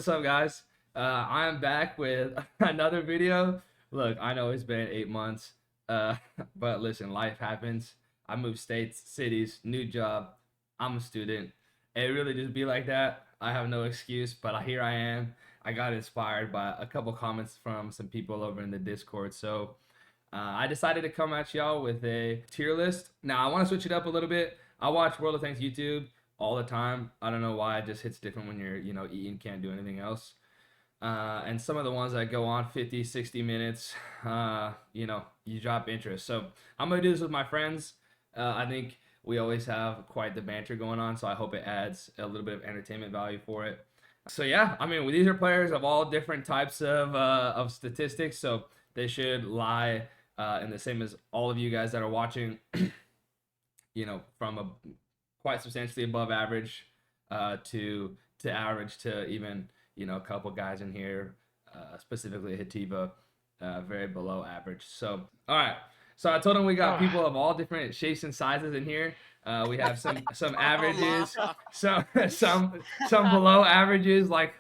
What's up, guys? I am back with another video. Look, I know it's been 8 months, but listen, life happens. I moved states, cities, new job. I'm a student. It really just be like that. I have no excuse, but here I am. I got inspired by a couple comments from some people over in the Discord, so I decided to come at y'all with a tier list. Now, I want to switch it up a little bit. I watch World of Tanks YouTube all the time. I don't know why it just hits different when you're, eating, can't do anything else. And some of the ones that go on 50, 60 minutes, you drop interest. So I'm going to do this with my friends. I think we always have quite the banter going on, so I hope it adds a little bit of entertainment value for it. So yeah, I mean, these are players of all different types of statistics, so they should lie in the same as all of you guys that are watching, from a quite substantially above average to average to even a couple guys in here, specifically Hativa, very below average. So all right, so I told him we got people of all different shapes and sizes in here. We have some averages, some below averages, like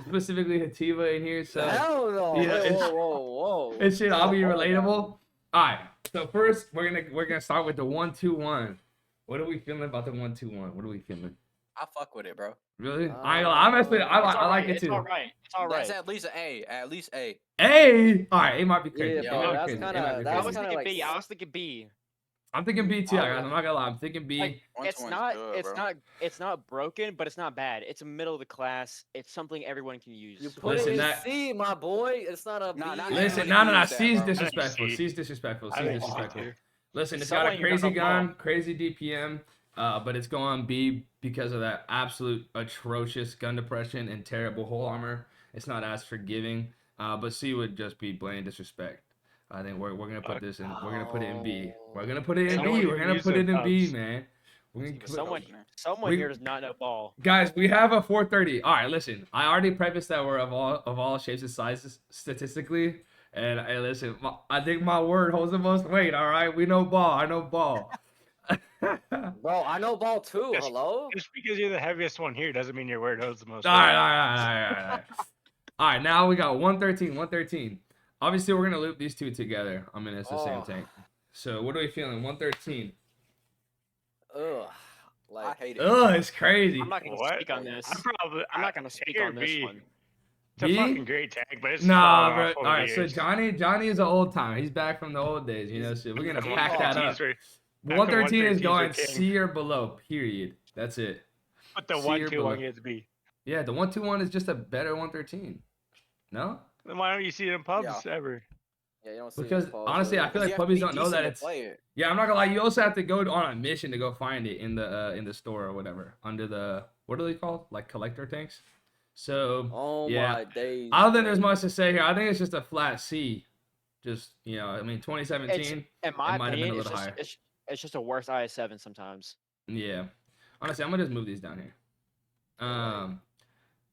specifically Hativa in here. So hell no. Whoa. It should all be relatable. All right. So first, we're gonna start with the 1-2-1. What are we feeling about the 1-2-1? What are we feeling? I fuck with it, bro. Really? I'm messing with it. I like it too. It's all right. That's at least an A. At least A. A. All right. A might be crazy. Yeah, that's kind of. I was thinking B. I was thinking B. I'm thinking B too, guys. I'm not gonna lie. I'm thinking B. Like, it's not broken, but it's not bad. It's a middle of the class. It's something everyone can use. You put it in C, my boy. It's not a B. Listen, no. C's disrespectful. C's disrespectful. C's disrespectful. Listen, it's got a crazy gun, crazy DPM, but it's going B because of that absolute atrocious gun depression and terrible hull armor. It's not as forgiving, but C would just be blatant disrespect. I think we're gonna put this in. We're gonna put it in B. We're gonna put it in B. We're gonna put it in B, man. Someone here does not know ball. Guys, we have a 430. All right, listen. I already prefaced that we're of all shapes and sizes statistically, and hey, listen. I think my word holds the most weight. All right, we know ball. I know ball. Bro, I know ball too. Hello. Just because you're the heaviest one here doesn't mean your word holds the most. All right. All right, now we got 113. Obviously, we're gonna loop these two together. I mean, it's the same tank. So, what are we feeling? 113. Ugh. I hate it. Ugh, it's crazy. I'm not gonna speak on this. I'm not gonna speak on this one. It's a fucking great tank, but it's nah, bro. All right, so Johnny is an old timer. He's back from the old days. So we're gonna pack that up. 113 is going C or below. Period. That's it. But the 1-2-1 gets B. Yeah, the 1-2-1 is just a better 113. No? Then why don't you see it in pubs ever? Yeah, you don't see because it in pubs, honestly, I feel like pubbies don't know that it's. Yeah, I'm not gonna lie. You also have to go on a mission to go find it in the store or whatever under the what are they called? Like collector tanks. So my days. I don't think there's much to say here. I think it's just a flat C. Just I mean, 2017. In my opinion, it's just a worse IS7 sometimes. Yeah, honestly, I'm gonna just move these down here.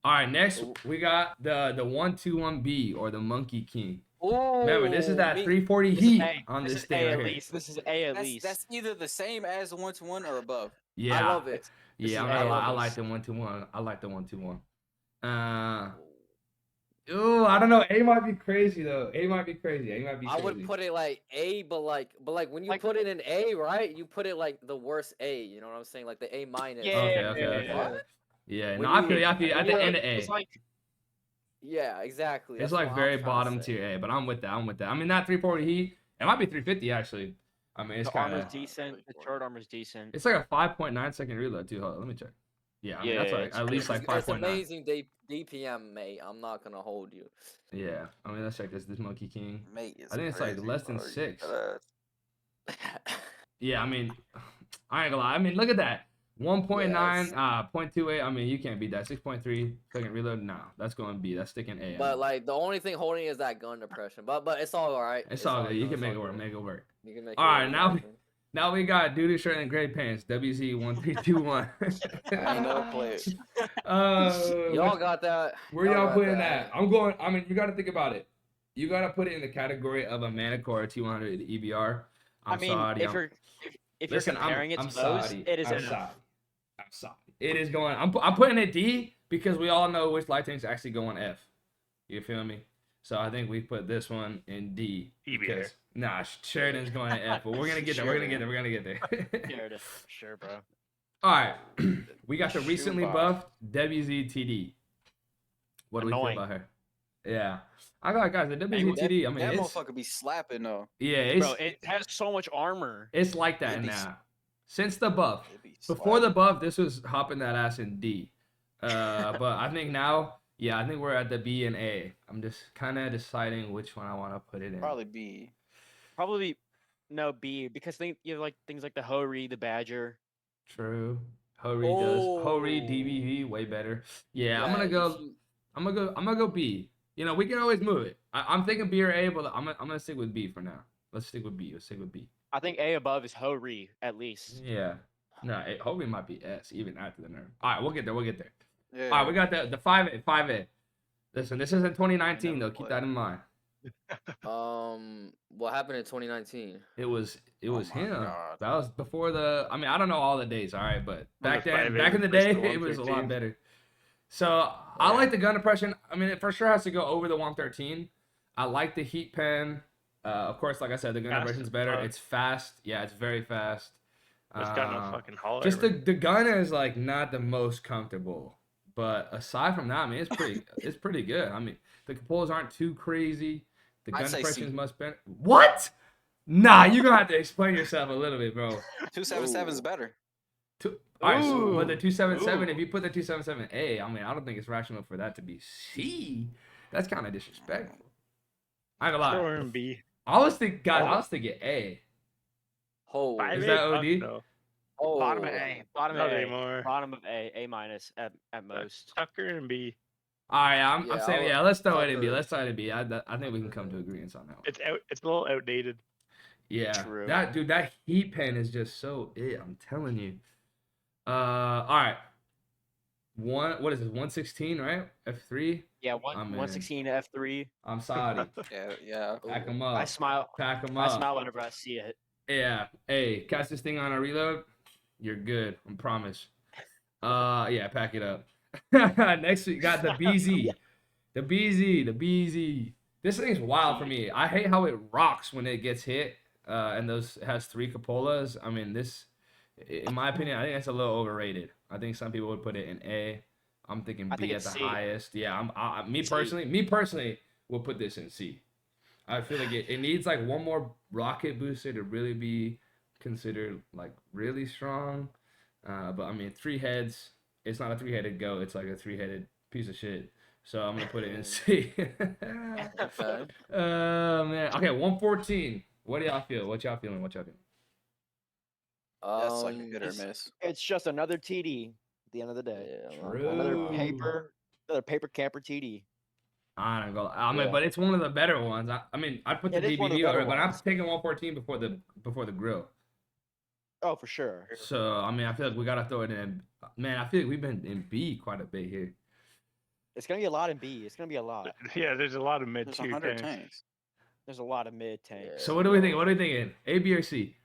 All right, next we got the 1-2-1B or the Monkey King. Ooh, remember, this is that 340 heat on this thing right here. This is A at least. That's either the same as the 1-1 or above. Yeah, I love it. Yeah, I like the 1-2-1. I like the 1-2-1. I don't know. A might be crazy though. A might be crazy. I would put it like A, but like when you put it in A, right? You put it like the worst A. You know what I'm saying? Like the A minus. Yeah. Okay. Yeah, no, I feel at the end of A. It's like, yeah, exactly. It's like very bottom tier A, but I'm with that. I mean, that 340 heat, it might be 350 actually. I mean, it's kind of decent. The turret armor's decent. It's like a 5.9 second reload too. Hold on, let me check. Yeah, I mean, that's like at least like 5.9. It's amazing DPM, mate. I'm not gonna hold you. Yeah, I mean, let's check this Monkey King. Mate, I think it's like less than 6. Yeah, I mean, I ain't gonna lie. I mean, look at that. 1.9, 0.28. I mean, you can't beat that. 6.3 second reload. No, that's going B. That's sticking A. But like the only thing holding is that gun depression. But it's all right. It's all good. You can make it work. You can make all right, now we got Duty Shirt and Gray Pants. WZ1321. I know players. Y'all got that. Where y'all putting that? I mean, you got to think about it. You got to put it in the category of a Manticore 200 EBR. I'm sorry. If you're comparing it to those, it is I'm sorry. It is going. I'm putting it D, because we all know which light tanks actually go on F. You feel me? So I think we put this one in D. Because, nah, Sheridan's going to F, but we're gonna get there. We're gonna get there. Sheridan, sure, bro. All right, we got the Shoot recently by. buffed WZTD. What do we feel Annoying. about her? Yeah, I got guys. The WZTD. I mean, that it's motherfucker be slapping though. yeah, Bro, it has so much armor. it's like that It be now. Since the buff, It be before the slapping. buff, this was hopping that ass in D. But I think now, yeah, I think we're at the B and A. I'm just kind of deciding which one I want to put it in. Probably B. Probably no B because you have like things like the Hori, the Badger. True. Hori does. Hori DBV way better. Yeah, I'm gonna go. I'm gonna go B. You know, we can always move it. I'm thinking B or A, but I'm gonna stick with B for now. Let's stick with B. I think A above is Hori at least. Yeah. No, Hori might be S even after the nerf. All right, we'll get there. Yeah. All right, we got the 5A. Listen, this isn't 2019 though. Keep that in mind. What happened in 2019? It was my him. God. That was before the. I mean, I don't know all the dates. All right, but back the then, 5A back in the versus day, the it was a lot 113. better. So I like the gun depression. I mean, it for sure has to go over the 113. I like the heat pen. Of course, like I said, the gun Fast depression's as better. fuck. It's fast. Yeah, it's very fast. It's got no fucking holler. Just the gun is like not the most comfortable, but aside from that, I mean, it's pretty good. I mean, the controls aren't too crazy. The I'd gun say depression is C. much better. What? Nah, you're gonna have to explain yourself a little bit, bro. 277 is better. All right, so, but Ooh. the 277, if Ooh. you put the 277A, I mean, I don't think it's rational for that to be C. That's kind of disrespectful. I ain't gonna lie. Throw her in B. I was thinking A. Oh, Five Is A? that Fuck OD? no. oh, Bottom of A. Bottom Not of A. anymore. Bottom of A minus at most. Tucker and B. All right, I'm Yeah, saying, I'll- let's throw it in B. Tucker. Let's throw it in B. I think we can come to agreement on that one. It's a little outdated. Yeah, True. that heat pen is just so I'm telling you. All right. What is it? 116, right? F3. Yeah, I'm in. 116 F3. I'm sorry. Yeah. Pack them I up. smile. Pack them I up. smile whenever I see it. Yeah. Hey, catch this thing on a reload. You're good. I promise. Yeah, pack it up. Next we got the BZ. The BZ. This thing's wild for me. I hate how it rocks when it gets hit. And has 3 cupolas. I mean, this, in my opinion, I think that's a little overrated. I think some people would put it in A. I'm thinking I B think at it's the C. highest. Yeah, me C. personally will put this in C. I feel like it needs like one more rocket booster to really be considered like really strong. But I mean, 3 heads. It's not a 3-headed goat. It's like a 3-headed piece of shit. So I'm gonna put it in C. Okay. Man. Okay, 114. What do y'all feel? What y'all feeling? That's like a hit or it's- miss. It's just another TD at the end of the day. Yeah, True. Another paper camper TD. I don't go. I mean, Yeah. but it's one of the better ones. I mean, I'd put the It is one of the DBV over better it, but I'm ones. taking 114 before the grill. Oh, for sure. So I mean, I feel like we gotta throw it in. Man, I feel like we've been in B quite a bit here. It's gonna be a lot in B. It's gonna be a lot. Yeah, there's a lot of There's mid-tier 100 tanks. tanks. There's a lot of mid tanks. So what do we think? What are we thinking? A, B, or C?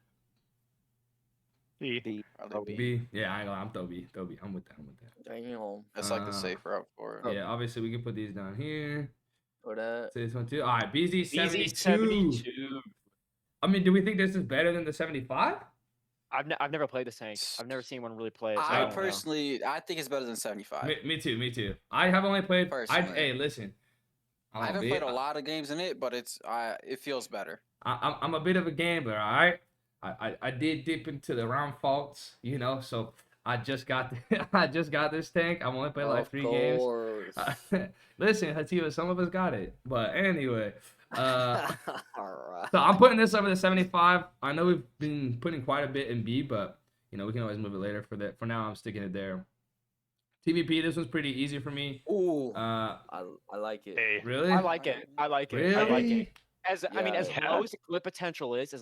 C. B. Probably B. B. Yeah, I ain't gonna lie, I'm throw B. I'm with that. Damn. That's like Uh, the safe route for it. Yeah, obviously we can put these down here. For that. Say this one too. All right, BZ 72. BZ72. I mean, do we think this is better than the 75? I've never played this tank. I've never seen one really play it. So I I don't know. personally, I think it's better than 75. Me too. I have only played. Personally. Hey, listen. I haven't played a lot of games in it, but it feels better. I'm a bit of a gambler, all right. I did dip into the round faults, you know. So I just got this tank. I've only played like 3 games. Course. Listen, Hativa, some of us got it, but anyway. Alright. So I'm putting this over the 75. I know we've been putting quite a bit in B, but you know we can always move it later. For now, I'm sticking it there. TVP, this one's pretty easy for me. Ooh. I I like it. A. really. I like it. I like it. Really? I like it. I mean, as Yeah. low as the clip potential is,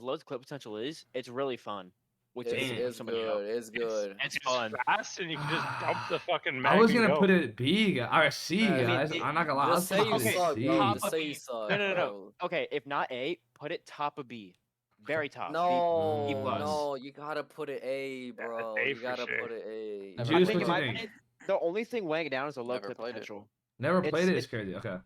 it's really fun. Which It's, is it's somebody good. else. It's good. It's fun. Fast, and you can just dump the fucking mag I was and gonna go. put it B or C, I mean, guys. I'm not gonna lie. I was Just say you putting it suck, C. bro. Top Just of say you B. suck. No. bro. Okay, if not A, put it top of B. Very top. No, B plus. no, you gotta put it A, bro. A You for gotta sure. put it A. Juice, I what think you in my think? opinion, The only thing weighing it down is the low Never clip played it. potential. Never It's- played it. It's it's- crazy. Okay.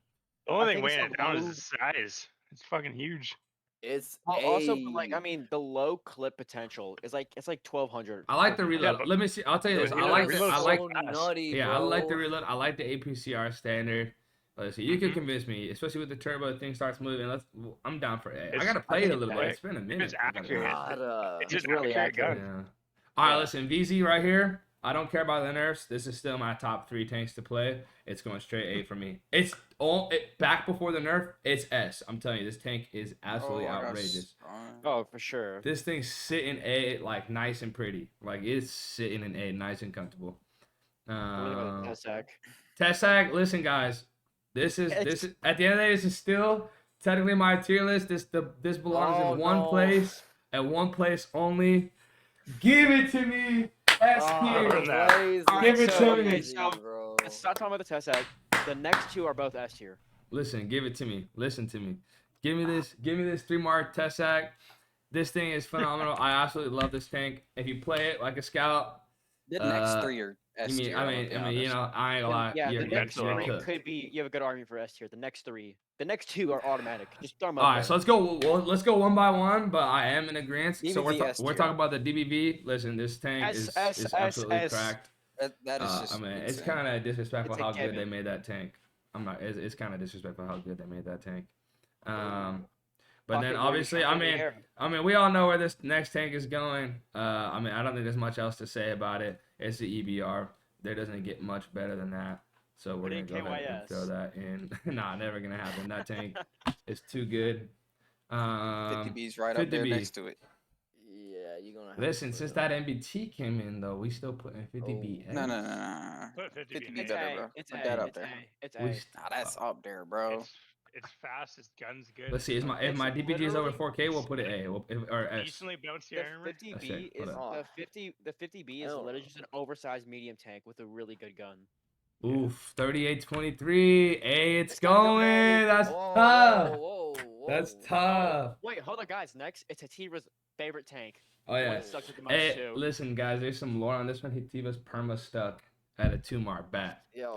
The only I thing think it's weighing a it down is low- the size. It's fucking huge. It's Also, but, like, I mean, the low clip potential is like, it's like 1200. I like the reload. but- Let me see. I'll tell you Yeah, this. but I the like. reload's I so like. fast. nutty, Yeah, bro. I like the reload. I like the APCR standard. Let's see. You can Mhm. convince me, especially with the turbo thing starts moving. I'm down for A. I It's- gotta play think it a it's little A. bit. It's been a minute. It's I gotta- accurate. Gotta. It's It's just really accurate gun. accurate. Yeah. All right, Yeah. listen. VZ right here. I don't care about the nerfs. This is still my top 3 tanks to play. It's going straight A for me. It's back before the nerf. It's S. I'm telling you, this tank is absolutely I got outrageous. Oh, for sure. This thing's sitting A like nice and pretty. Like it's sitting in A, nice and comfortable. What about the Tessac? Tessac, listen, guys. This is at the end of the day. This is still technically my tier list. This belongs Oh, in one no. place, at one place only. Give it to me. S tier. earned that. Give it to me. Bro. Let's stop talking about the Tessac. The next 2 are both S tier. Listen, give it to me. Listen to me. Give me this 3-mark Tessac. This thing is phenomenal. I absolutely love this tank. If you play it like a scout, The next 3 are I S mean, tier. I mean, you know, I ain't gonna lie. Yeah, You're the next you're 3 cooked. could be. You have a good argument for S tier. The next 3. The next 2 are automatic. Just throw them All up right, there. so let's go. Well, let's go one by one. But I am in agreement. So DBV S we're tier. talking about the DBV. Listen, this tank S, is S, absolutely S. cracked. That is just. I mean, it's insane. kind of disrespectful It's a how good they given. made that tank. I'm not. It's kind of disrespectful how good they made that tank. But then Pocket obviously, warriors I in the mean, air. we all know where this next tank is going. I mean, I don't think there's much else to say about it. It's the EBR. There doesn't get much better than that. So we're Put gonna in go ahead and KYS. throw that in. Nah, never gonna happen. That tank is too good. 50B's right up there 50B. next to it. Yeah, you're gonna. Have Listen, to since put it that MBT came in though, we still putting 50B. No. Put 50 50 behind It's it. better, bro. It's Put A. that up It's there. A. It's We A. st- Nah, that's up there, bro. It's fast. Its gun's good. Let's see. If my It's DPG is over literally- 4K, we'll put it A. Or S. Decently bouncy The armor. 50B Hold is on. the 50B is Oh. literally just an oversized medium tank with a really good gun. Oof, 38-23. Hey, it's It's gotta go going. A. That's Whoa, tough. whoa, That's whoa. tough. Wait, hold on, guys. Next, it's Ativa's favorite tank. Oh yeah. One that sucks at the most Hey, too. listen, guys. There's some lore on this one. Hitiva's perma stuck at a 2-mark bat. Yo,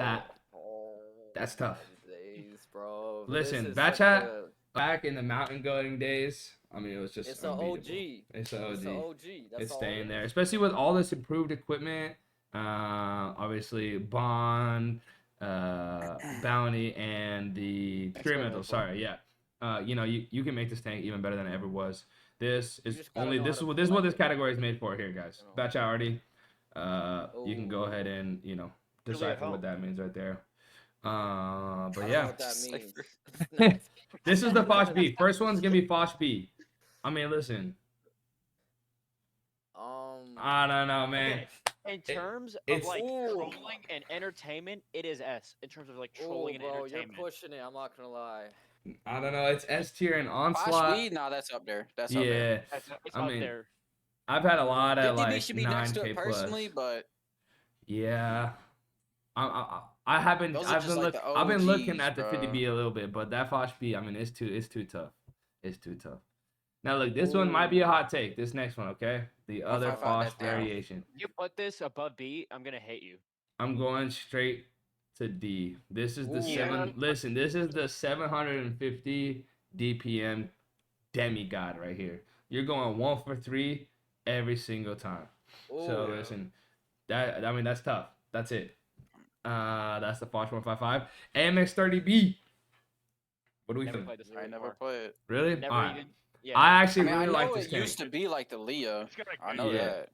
That's tough. Days, bro. Listen, This is Bat such Chat, a- Back in the mountain goating days, I mean, it was just It's an unbeatable. OG. It's an OG. It's an OG. That's It's all staying it there, is. especially with all this improved equipment. Obviously, Bond, Bounty, and the Experimental. Sorry, yeah. You know, you can make this tank even better than it ever was. This is just gotta only know this how is to what this is what play this it. category is made for here, guys. Oh. Batch already. You can go Ooh. ahead and Really decipher help. what that means right there. But I don't know yeah, what that Cipher. means. this is the Fosh B. First one's gonna be Fosh B. I mean, listen, I don't know, man. Okay, in terms of it's- like Ooh. trolling and entertainment, it is S. In terms of like Oh, trolling and bro, you're entertainment. pushing it. I'm not gonna lie. I don't know. It's S tier and Bosch onslaught. weed? Nah, that's up there. That's up there. Yeah, It's I up mean, there. I've had a lot of 50B like should be next to 9K it plus. personally, but Yeah, I haven't. Those are I've just been like the I've been looking OGs, at the bro. 50B a little bit, but that Fosh B, I mean, it's too tough. It's too tough. Now look, this one might be a hot take. This next one, okay? The other 155 Fosh that down. variation. You put this above B, I'm gonna hate you. I'm going straight to D. This is the Ooh. seven. Listen, this is the 750 DPM demigod right here. You're going 1 for 3 every single time. So Ooh. listen, I mean that's tough. That's it. That's the Fosh 155 AMX 30B. What do we Never think? played this I never before. played it. Really? Never Alright. even. Yeah. I I actually mean, I really know like this it tank. used to be like the Leah. It's got like I know Yeah. that.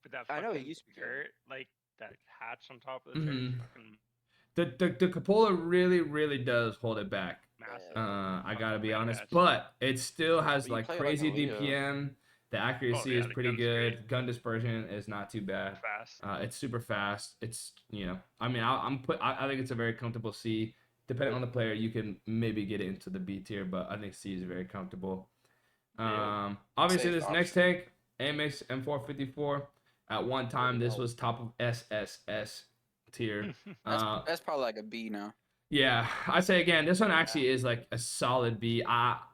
But that I know it fucking used to be. turret, like that hatch on top of the Mhm. turret, fucking The cupola really does hold it back. massive. I gotta be Fucking honest, badass. but it still has But you like play like crazy a Leo. DPM. The accuracy yeah, is the pretty gun's good. great. Gun dispersion is not too bad. Fast. It's super fast. It's I mean, I think it's a very comfortable C. Depending on the player, you can maybe get it into the B tier, but I think C is very comfortable. Yeah. Obviously, Safe this next tank, AMX M454. At one time, this was top of SSS tier. That's probably like a B now. Yeah, I say again, this one actually is like a solid B.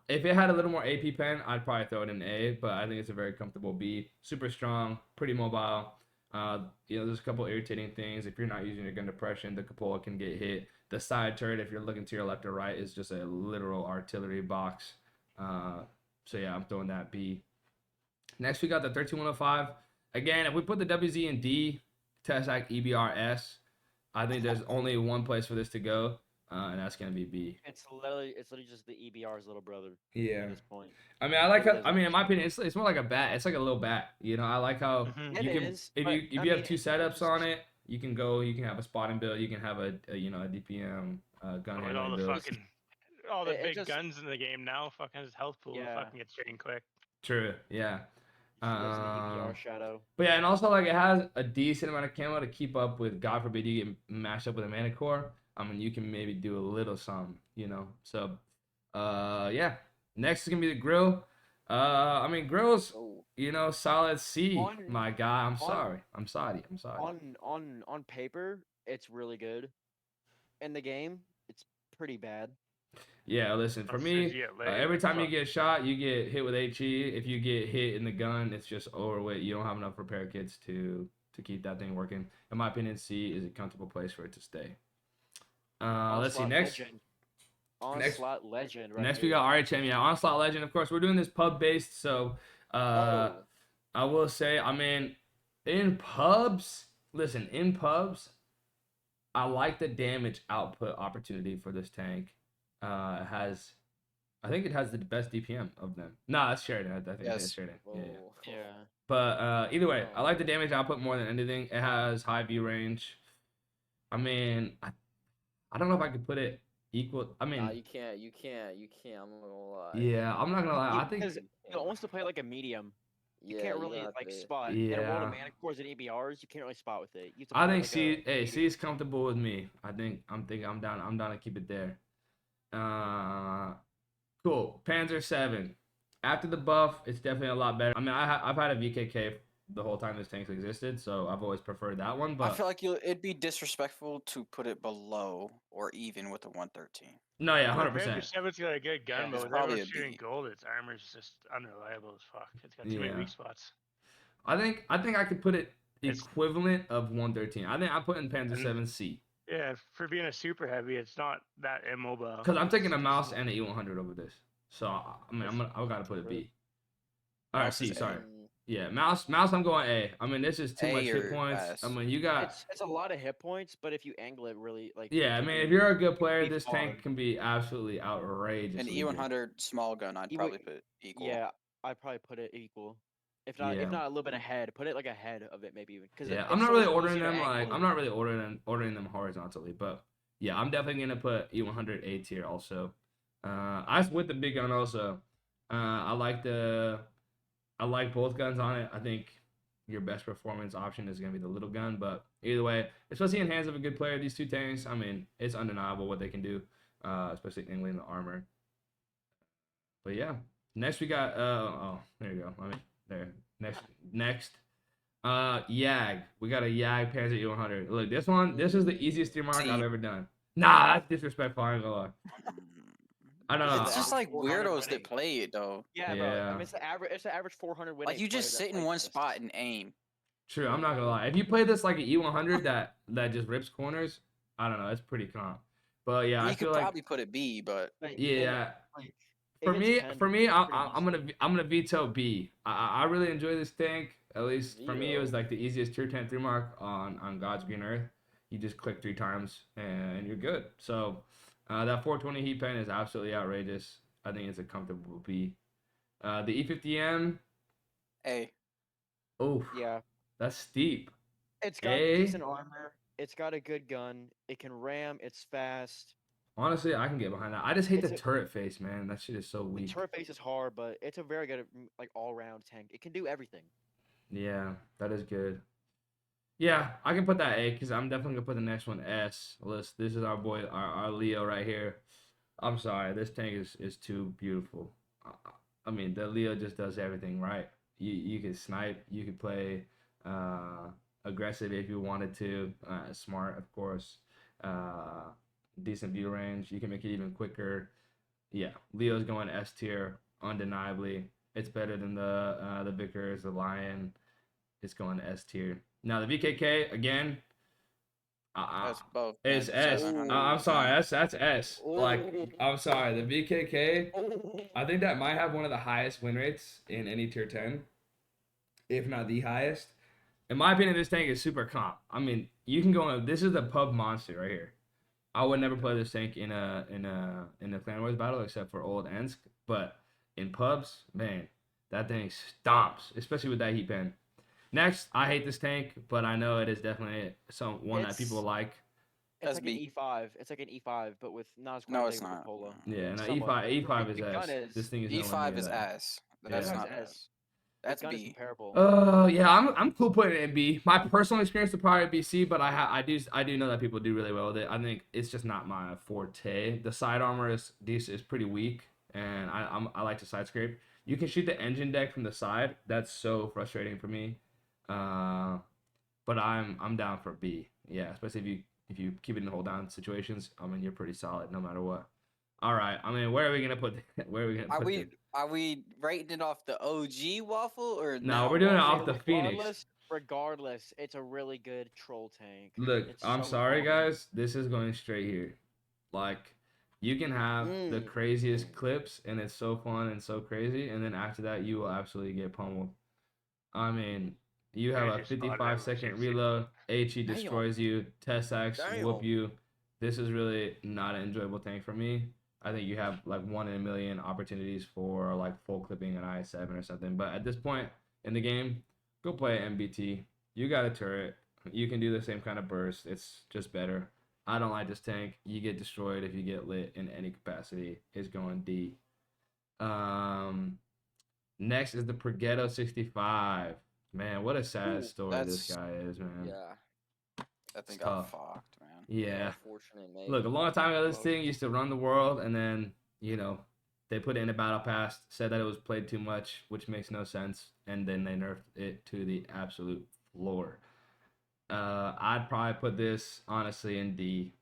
If it had a little more AP pen, I'd probably throw it in A, but I think it's a very comfortable B. Super strong, pretty mobile. There's a couple irritating things. If you're not using your gun depression, the cupola can get hit. The side turret, if you're looking to your left or right, is just a literal artillery box. So yeah, I'm throwing that B. Next, we got the 13105. Again, if we put the WZ in D, test act EBRS, I think there's only one place for this to go, and that's gonna be B. It's literally just the EBR's little brother. Yeah. At this point. I mean, I like It how. I mean, in my opinion, it's more like a bat. It's like a little bat. I like how Mhm. you It can is, if but, you I have mean, two it's setups just- on it, you can go. You can have a spotting build. You can have a DPM gun With all handling the builds. fucking, all the It big just- guns in the game now, fucking his health pool Yeah. fucking gets drained quick. True. Yeah. He has an EBR Um, shadow. But yeah, and also like it has a decent amount of camo to keep up with. God forbid you get mashed up with a manicore. I mean, you can maybe do a little something. So, yeah. Next is gonna be the grill. I mean, grills. Oh, Solid C. On- My guy. I'm on- sorry. I'm sorry. On paper, it's really good. In the game, it's pretty bad. Yeah, listen, for As me, soon as you get laid, every time you fuck. get shot, you get hit with HE. If you get hit in the gun, it's just over with. You don't have enough repair kits to keep that thing working. In my opinion, C is a comfortable place for it to stay. Let's see, Onslaught next. Legend. Onslaught Legend. Right Next, we here. got RHM. Yeah, Onslaught Legend. Of course, we're doing this pub-based, so oh. I will say, I mean, in pubs, I like the damage output opportunity for this tank. I think it has the best DPM of them. No, that's Sheridan. I think Yes. it's Sheridan. Yeah. Whoa. Yeah. But either way, I like the damage output more than anything. It has high view range. I mean, I don't know if I could put it equal. I mean, Nah, you can't. I'm not gonna lie. yeah, I'm not gonna lie. I think Because it wants to play like a medium. You can't really have like to- spot. In a world of Yeah. manicores and EBRs, you can't really spot with it. You have to I play think like C. a Hey, medium. C is comfortable with me. I'm down. I'm down to keep it there. Cool. Panzer 7. After the buff, it's definitely a lot better. I mean, I've had a VKK the whole time this tank existed, so I've always preferred that one. I But feel like it'd be disrespectful to put it below or even with the 113. no, yeah, Well, 100%. Panzer 7's got a good gun, Yeah, but it's with probably everyone a shooting B. gold, its armor's just unreliable as fuck. It's got too many Yeah. weak spots. I think I could put it It's- equivalent of 113. I think I put in Panzer And- 7 C Yeah, for being a super heavy, it's not that immobile. because I'm taking a mouse and an E100 over this. So I mean, I've got to put a B. All right, Mouse C. is A. Sorry. Mm, Yeah, mouse. I'm going A. I mean, this is too A much hit or points. S. I mean, you got. It's a lot of hit points, but if you angle it really like. Yeah, I it can mean, be- if you're a good player, be this far. tank can be absolutely outrageous. An E100 small gun, I'd You probably would- put equal. Yeah, I'd probably put it equal. If not, Yeah. a little bit ahead. Put it like ahead of it, maybe even. Because Yeah, I'm not really ordering them ordering them horizontally, but yeah, I'm definitely gonna put E100 A tier also. I with the big gun also. I like both guns on it. I think your best performance option is gonna be the little gun, but either way, especially in hands of a good player, these two tanks, I mean, it's undeniable what they can do, especially angling the armor. But yeah, next we got there you go. I mean, there. Next. YAG. We got a YAG Panzer E100. Look, this is the easiest 3 mark See? I've ever done. Nah, that's disrespectful. I ain't gonna lie. I don't know. It's just like 400 weirdos that winning. play it though. Yeah, bro. I Yeah. mean, it's the average. It's the average 400 winning. Like you just player sit that in plays one this. spot and aim. True, I'm not gonna lie. If you play this like an E100 that just rips corners, I don't know. It's pretty comp. But yeah, You I feel could like probably put it B, but Like, yeah. like, it For gets me, 10, I'm it's pretty I'm gonna veto B. I really enjoy this tank. At least for me, it was Veto. like the easiest tier 10 3 mark on God's green earth. You just click 3 times and you're good. So that 420 heat pen is absolutely outrageous. I think it's a comfortable B. The E50M, A. oh, Yeah, that's steep. it's got A? decent armor. It's got a good gun. It can ram. It's fast. Honestly, I can get behind that. I just hate It's the a- turret face, man. That shit is so The weak. turret face is hard, but it's a very good like all-round tank. It can do everything. Yeah, that is good. Yeah, I can put that A because I'm definitely gonna put the next one S. This is our boy, our Leo right here. I'm sorry, this tank is too beautiful. I mean, the Leo just does everything right. You can snipe, you can play aggressive if you wanted to, smart of course, decent view range. You can make it even quicker. Yeah, Leo's going S tier undeniably. It's better than the Vickers, the Lion. It's going S tier. Now the VKK again. That's both. It's Yeah, S. 700. I'm sorry, Yeah. that's S. Like, I'm sorry, the VKK. I think that might have one of the highest win rates in any tier 10, if not the highest. In my opinion, this tank is super comp. I mean, you can go on. This is the pub monster right here. I would never play this tank in a Clan Wars battle except for old Ensk, but in pubs, man, that thing stomps, especially with that heat pen. Next, I hate this tank, but I know it is definitely one that people like. It's like an SB. E5. It's like an E5, but with not as No, it's big of a not. polo. Yeah, no, Somewhat. E5 is The gun S. is- This thing is nowhere E5 near is that. S. That's Yeah. not S. S. That's the gun is B. comparable. Yeah, I'm cool putting it in B. My personal experience would probably be C, but I do know that people do really well with it. I think it's just not my forte. The side armor is pretty weak, and I like to side scrape. You can shoot the engine deck from the side. That's so frustrating for me. But I'm down for B. Yeah, especially if you keep it in hold down situations. I mean, you're pretty solid no matter what. All right. I mean, where are we gonna put? Where are we gonna put? Are we rating it off the OG waffle or No, now we're doing it waffle? off the Phoenix. Regardless, it's a really good troll tank. Look, It's I'm so sorry, fun. guys. This is going straight here. Like, you can have the craziest clips, and it's so fun and so crazy, and then after that, you will absolutely get pummeled. I mean, you have a Craziest spot 55-second ever, 60. reload. HE destroys you. Tessax whoop Damn. you. This is really not an enjoyable tank for me. I think you have like 1 in a million opportunities for like full clipping an IS-7 or something. But at this point in the game, go play MBT. You got a turret. You can do the same kind of burst. It's just better. I don't like this tank. You get destroyed if you get lit in any capacity. It's going D. Next is the Progetto 65. Man, what a sad story this guy is, man. Yeah. That thing It's got tough. fucked, man. Yeah. Unfortunate, mate. Look, a long time ago, this thing used to run the world, and then, you know, they put it in a battle pass, said that it was played too much, which makes no sense, and then they nerfed it to the absolute floor. I'd probably put this, honestly, in D.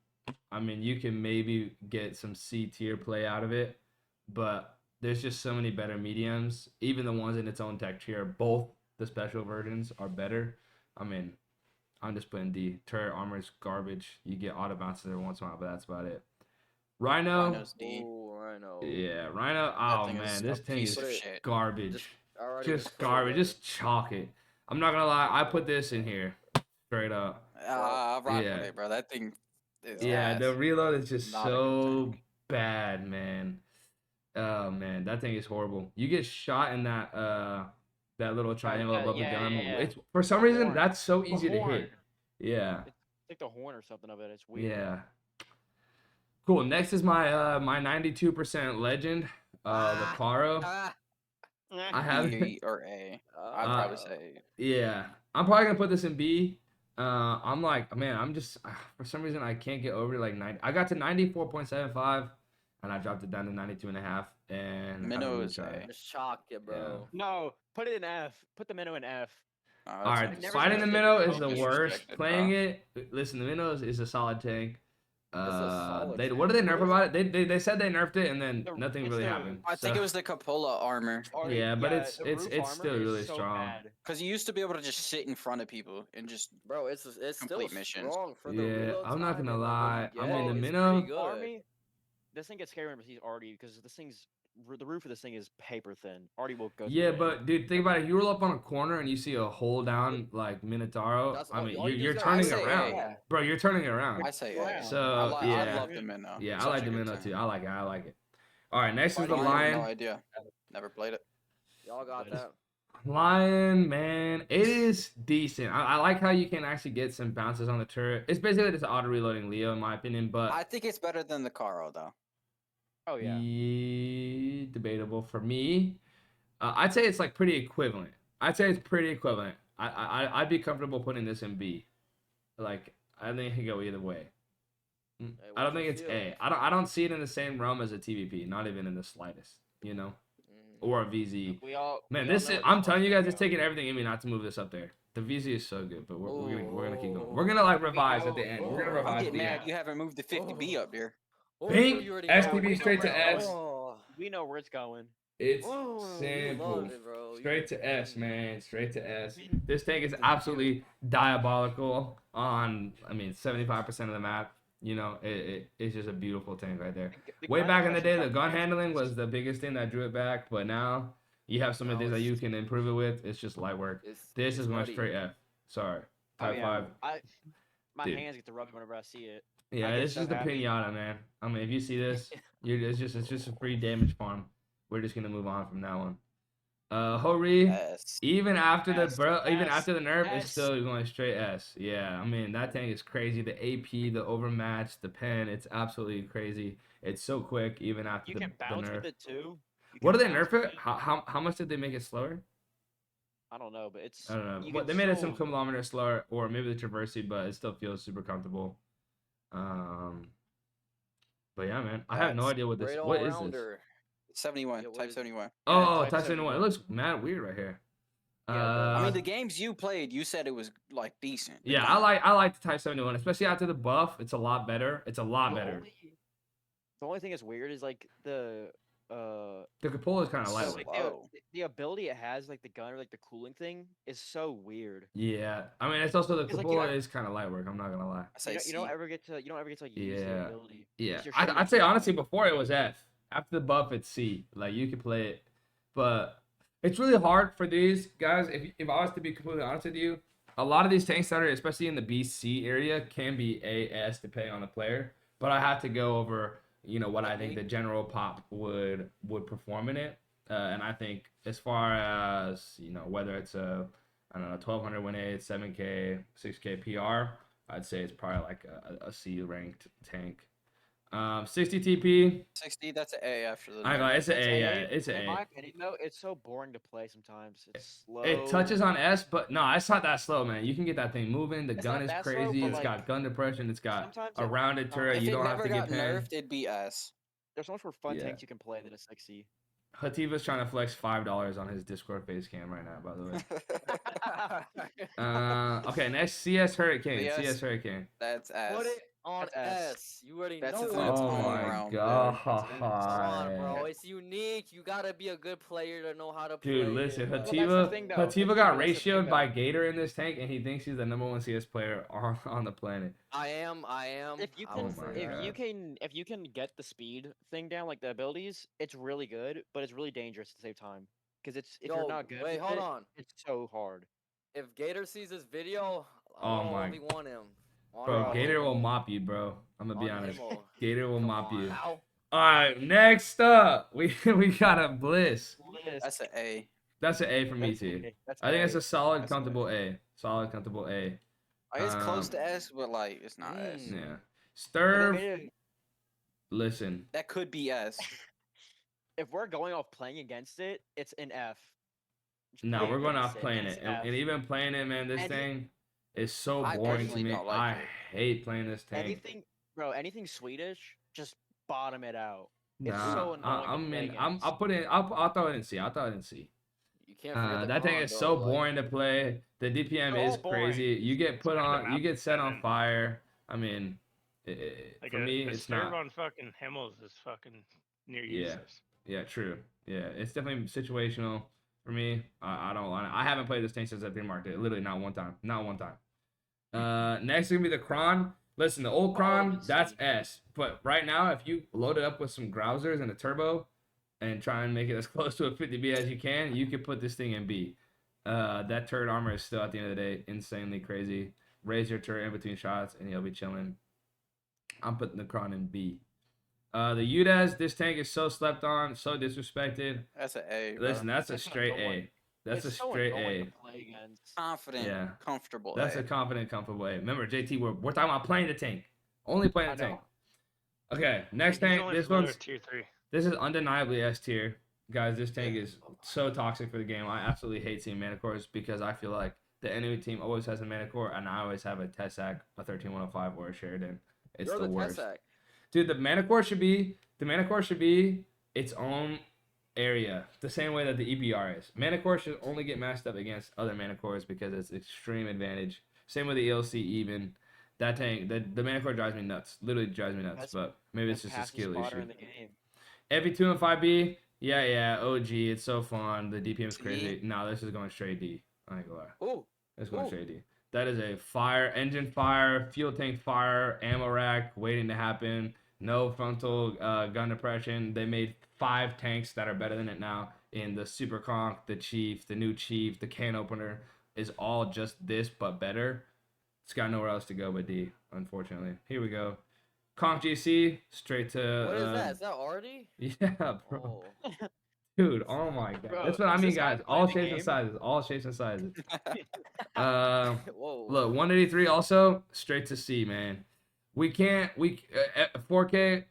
I mean, you can maybe get some C tier play out of it, but there's just so many better mediums. Even the ones in its own tech tier, both the special versions are better. I mean, I'm just putting D. Turret armor is garbage. You get auto bounces every once in a while, but that's about it. Rhino. Rhino's D. Ooh, Rhino. Yeah, Rhino. That Oh thing is man, this a thing piece is of shit. garbage. Alrighty, Just let's put it garbage. there. Just chalk it. I'm not gonna lie. I put this in here, straight up. I rock Yeah. with it, bro. That thing is Yeah, ass. the reload is just Not a good so tank. bad, man. Oh man, that thing is horrible. You get shot in that that little triangle above the gun. yeah. It's for some reason Horn. that's so The easy to horn. hit. Yeah. It's like the horn or something of it. It's weird. Yeah. Cool. Next is my my 92% legend, the Caro. Ah, I have B or A. I'd probably say yeah. I'm probably gonna put this in B. I'm like, man, I'm just for some reason I can't get over to like 90. I got to 94.75, and I dropped it down to 92.5. And Minnow I is A. Just chalk it, bro. No, put it in F. Put the minnow in F. All right, I've never fighting the seen minnow it is the worst. disrespected, Playing bro. it, listen, the minnow is a solid tank. solid They tank. what did they nerf about it? They said they nerfed it, and then The- nothing it's really the- happened. I think So- it was the Cupola armor. Yeah, but it's the roof armor still is really so strong. bad. Because you used to be able to just sit in front of people and just Bro, it's still Complete missions. strong for the Yeah, reload I'm not time gonna and, like, lie. what I you mean, get, the it's minnow- pretty good. Army, this thing gets scary when he's already because the roof of this thing is paper thin. Artie will go. Yeah, through it. but dude, think about it. You roll up on a corner and you see a hole down like Minotauro. That's I all- mean, all you do you're is turning say, around, yeah. bro. You're turning it around. I say A. So I yeah, love the Minnow. yeah, I Such like a the good minnow tank. too. I like it. I like it. All right, next is the Lion, lion. No idea. Never played it. Y'all got that. Lion, man, it is decent. I like how you can actually get some bounces on the turret. It's basically just auto reloading Leo, in my opinion, but I think it's better than the Caro though. Oh yeah. debatable for me. I'd say it's like pretty equivalent. I'd say it's pretty equivalent. I'd be comfortable putting this in B. Like I think it can go either way. I what's don't think your it's feel? A. I don't see it in the same realm as a TVP, not even in the slightest. You know, or a VZ. We all. Man, we all this know is. where I'm this telling you guys, one's it's gonna taking everything in me not to move this up there. The VZ is so good, but we're gonna keep going. Oh. We're gonna like revise at the end. We're gonna I'm revise getting the mad end. you haven't moved the 50B up there. Oh, Pink, you already STB know. straight to S. Oh. go. We know where it's going. It's You simple. love it, bro. Straight to S, man. Straight to S. This tank is It's absolutely diabolical on, I mean, 75% of the map. You know, it's just a beautiful tank right there. The Way gun back in the day, suppression's the gun outrageous. handling was the biggest thing that drew it back, but now you have some of Now things that you it's- can improve it with. It's just light work. This It's is going nutty. straight F. Sorry. Oh, Type yeah. 5. My Dude. hands get to rubbing whenever I see it. Yeah, get it's so just a happy. pinata, man. I mean, if you see this, it's just a free damage farm. We're just gonna move on from that one. Hori, S. even after the S, even S, after the nerf, it's S. still going straight S. Yeah, I mean that tank is crazy. The AP, the overmatch, the pen, it's absolutely crazy. It's so quick even after You the can bounce nerf. with it too. You What can did they bounce nerf with it? How much did they make it slower? I don't know, but it's. I don't know. You What can they made it some still- kilometers slower, or maybe the traversy, but it still feels super comfortable. But yeah, man, I have no idea what this. Great What is this? all-rounder. 71. Yeah, what Type is- 71. Oh, Type Type 71. It 71. looks mad weird right here. Yeah, it does. I Uh, mean, the games you played, you said it was like decent. the yeah, gun. I like the Type 71, especially after the buff. It's a lot better. It's a lot The better. only thing that's weird is like the The cupola is kind of So, so, lightweight. like Whoa. the ability it has, like the gun or like the cooling thing, is so weird. Yeah, I mean it's also the It's like cupola you- is kind of light work. I'm not gonna lie. I say You C. don't ever get to like use the Yeah, ability. yeah. It's your I'd shooting say gun. honestly before it was F. After the buff, it's C. Like you could play it, but it's really hard for these guys. If I was to be completely honest with you, a lot of these tanks that are especially in the BC area can be AS depending on the player. But I have to go over what I think the general pop would perform in it, and I think as far as whether it's a I don't know 1200 win 8, 7K, 6K PR, I'd say it's probably like a C ranked tank. 60 TP. 60, that's an A after the. I know nerf. it's an It's A. A. Yeah, it's an In A. my opinion, though, it's so boring to play sometimes. It's slow. It touches on S, but no, it's not that slow, man. You can get that thing moving. The It's gun not is that slow, crazy. but, It's like, got gun depression. It's got sometimes a rounded turret. If You it don't have never to got get pinned. nerfed, it'd be S. There's so much more fun Yeah. tanks you can play than a 60. Hativa's trying to flex $5 on his Discord face cam right now, by the way. Okay, next CS Hurricane. CS. CS Hurricane. That's S. Put it on That's S. S. You already That's know its it. its Oh own my realm, dude. god. Come on, bro. It's unique. You gotta be a good player to know how to play. Dude, listen, it, bro. that's the Hativa thing, though. Hativa Hativa, got that's the thing, ratioed by though. Gator in this tank, and he thinks he's the #1 CS player on the planet. I am. If you I can, will Oh my say if that. God. if you can get the speed thing down, like the abilities, it's really good, but it's really dangerous at the same time. Because if Yo, you're not good, wait, with hold it, on. it's so hard. If Gator sees this video, I Oh want my- to 1v1 him. Bro, On Gator will Himo. mop you, bro. I'm gonna be On honest. Himo. Gator will Come mop on. you. Ow. All right, next up, we got a Bliss. That's an A. That's an A for me That's too. A, that's I think it's A. a solid, That's a- comfortable A. Solid, comfortable A. It's close Um, to S, but like it's not S. Mm. Yeah. But Sturv, then, listen. That could be S. if we're going off playing against it, it's an F. Just No, playing we're going against off it, playing it's it. And F. even playing it, man, this And- thing is so I boring to personally me. don't like I it. hate playing this tank. Anything, bro, anything Swedish, just bottom it out. It's Nah, so annoying to play I'll against. put it. I'll throw it in C. I'll throw it in C. You can't forget the That thing con, is though, so like- boring to play. The DPM They're is all boring. crazy. You get put It's on. random You get set on outfit. fire. I mean, Like for me, a it's serve not. on fucking Himmels is fucking near Yeah. useless. Yeah, true. Yeah, it's definitely situational for me. I don't want. I haven't played this tank since I marked it. Literally, not one time. Not one time. Next is gonna be the Kron. Listen, the old Kron, that's S. But right now, if you load it up with some Grousers and a turbo, and try and make it as close to a 50B as you can put this thing in B. That turret armor is still at the end of the day insanely crazy. Raise your turret in between shots, and you'll be chilling. I'm putting the Kron in B. The UDAS, this tank is so slept on, so disrespected. That's an A. bro. Listen, that's a That's straight annoying. A. That's It's a so straight annoying A. to play against. Confident, Yeah. comfortable That's A. a confident, comfortable A. Remember, JT, we're talking about playing the tank. Only playing I the tank. know. Okay, next Like, he's tank. only This below one's tier 3. This is undeniably S tier. Guys, this tank is so toxic for the game. I absolutely hate seeing mana cores because I feel like the enemy team always has a mana core and I always have a Tessac, a 13105, or a Sheridan. It's You're the worst. Tessac. Dude, the mana core should be its own area, the same way that the EBR is. Mana core should only get matched up against other mana cores because it's extreme advantage. Same with the ELC even. That tank, the mana core drives me nuts. Literally drives me nuts. That's- But maybe it's Best just a passive skill spotter issue. in the game. Every 2 and 5B, Yeah, OG. It's so fun. The DPM is C? crazy. No, this is going straight D. I ain't gonna lie. Ooh, It's going Ooh. straight D. That is a fire, engine fire, fuel tank fire, ammo rack waiting to happen. No frontal gun depression. They made 5 tanks that are better than it now. In the Super Conch, the Chief, the new Chief, the can opener is all just this but better. It's got nowhere else to go but D, unfortunately. Here we go. Conch GC, straight to. what is that? Is that already? Yeah, bro. Oh, Dude, oh my god. Bro, That's what I is mean, this guys. how All you play the shapes and game? sizes. All shapes and sizes. whoa. Look, 183 also straight to C, man. We can't. 4K.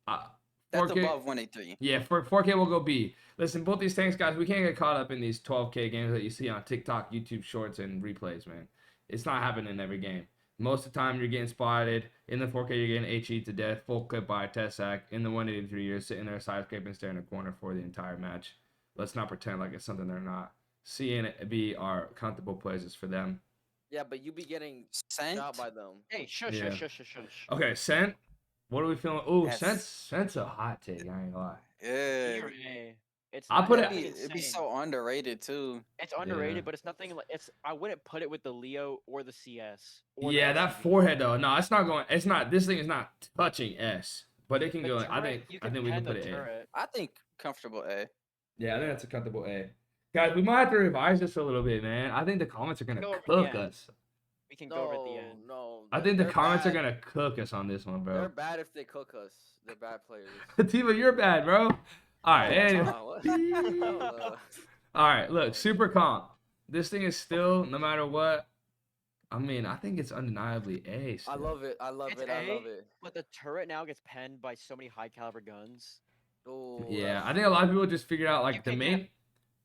That's 4K. above 183. Yeah, for 4K we'll go B. Listen, both these tanks, guys, we can't get caught up in these 12K games that you see on TikTok, YouTube Shorts, and replays, man. It's not happening in every game. Most of the time, you're getting spotted. In the 4K, you're getting HE to death, full clip by a test sack. In the 183, you're sitting there side scraping, staring in a corner for the entire match. Let's not pretend like it's something they're not. C and B are comfortable places for them. Yeah, but you be getting Sent? shot by them. Hey, shush, Yeah. shush, shush, shush. Okay, Scent. What are we feeling? Ooh, Yes. Scent's a hot take. I ain't gonna lie. Yeah. You're A. It's I'll not put nothing It'd be insane. so underrated too. It's underrated, Yeah. but it's nothing like it's. I wouldn't put it with the Leo or the CS. Or Yeah, the that LCD. forehead though. No, it's not going. It's not. This thing is not touching S, but it can The go. I turret, think. you I think we pen can put the it A. turret. I think comfortable A. Yeah, I think that's a comfortable A. Guys, we might have to revise this a little bit, man. I think the comments are gonna Go over the cook end. us. We can go over at the No, end. no. I think the they're comments are bad. gonna cook us on this one, They're bro. bad if they cook us. They're bad players. Tiva, you're bad, bro. All right, anyway. What? No. All right, look, super comp. This thing is still, no matter what. I mean, I think it's undeniably A. I Still. love it. I love It's it. I love A, it. but the turret now gets penned by so many high caliber guns. Ooh, Yeah, that's I think a lot of true. people just figured out You like the can main.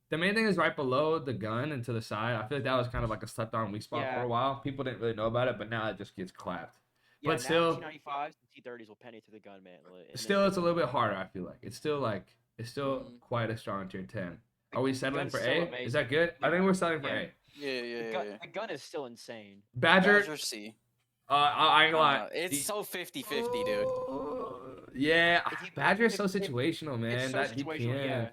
The main thing is right below the gun and to the side. I feel like that was kind of like a slept on weak spot for Yeah. a while. People didn't really know about it, but now it just gets clapped. Yeah, But now still- T95s and T30s will penny to the gun, man. Still, it's a little bit harder. I feel like it's still Mhm. quite a strong tier 10. Are we settling gun's for still A? amazing. Is that good? I think we're settling for Yeah. A. Yeah. The gun is still insane. Badger. Badger C. I ain't gonna lie. It's so 50-50, dude. Yeah, If you- Badger is so if- situational, man. It's so That situational, DPM. yeah.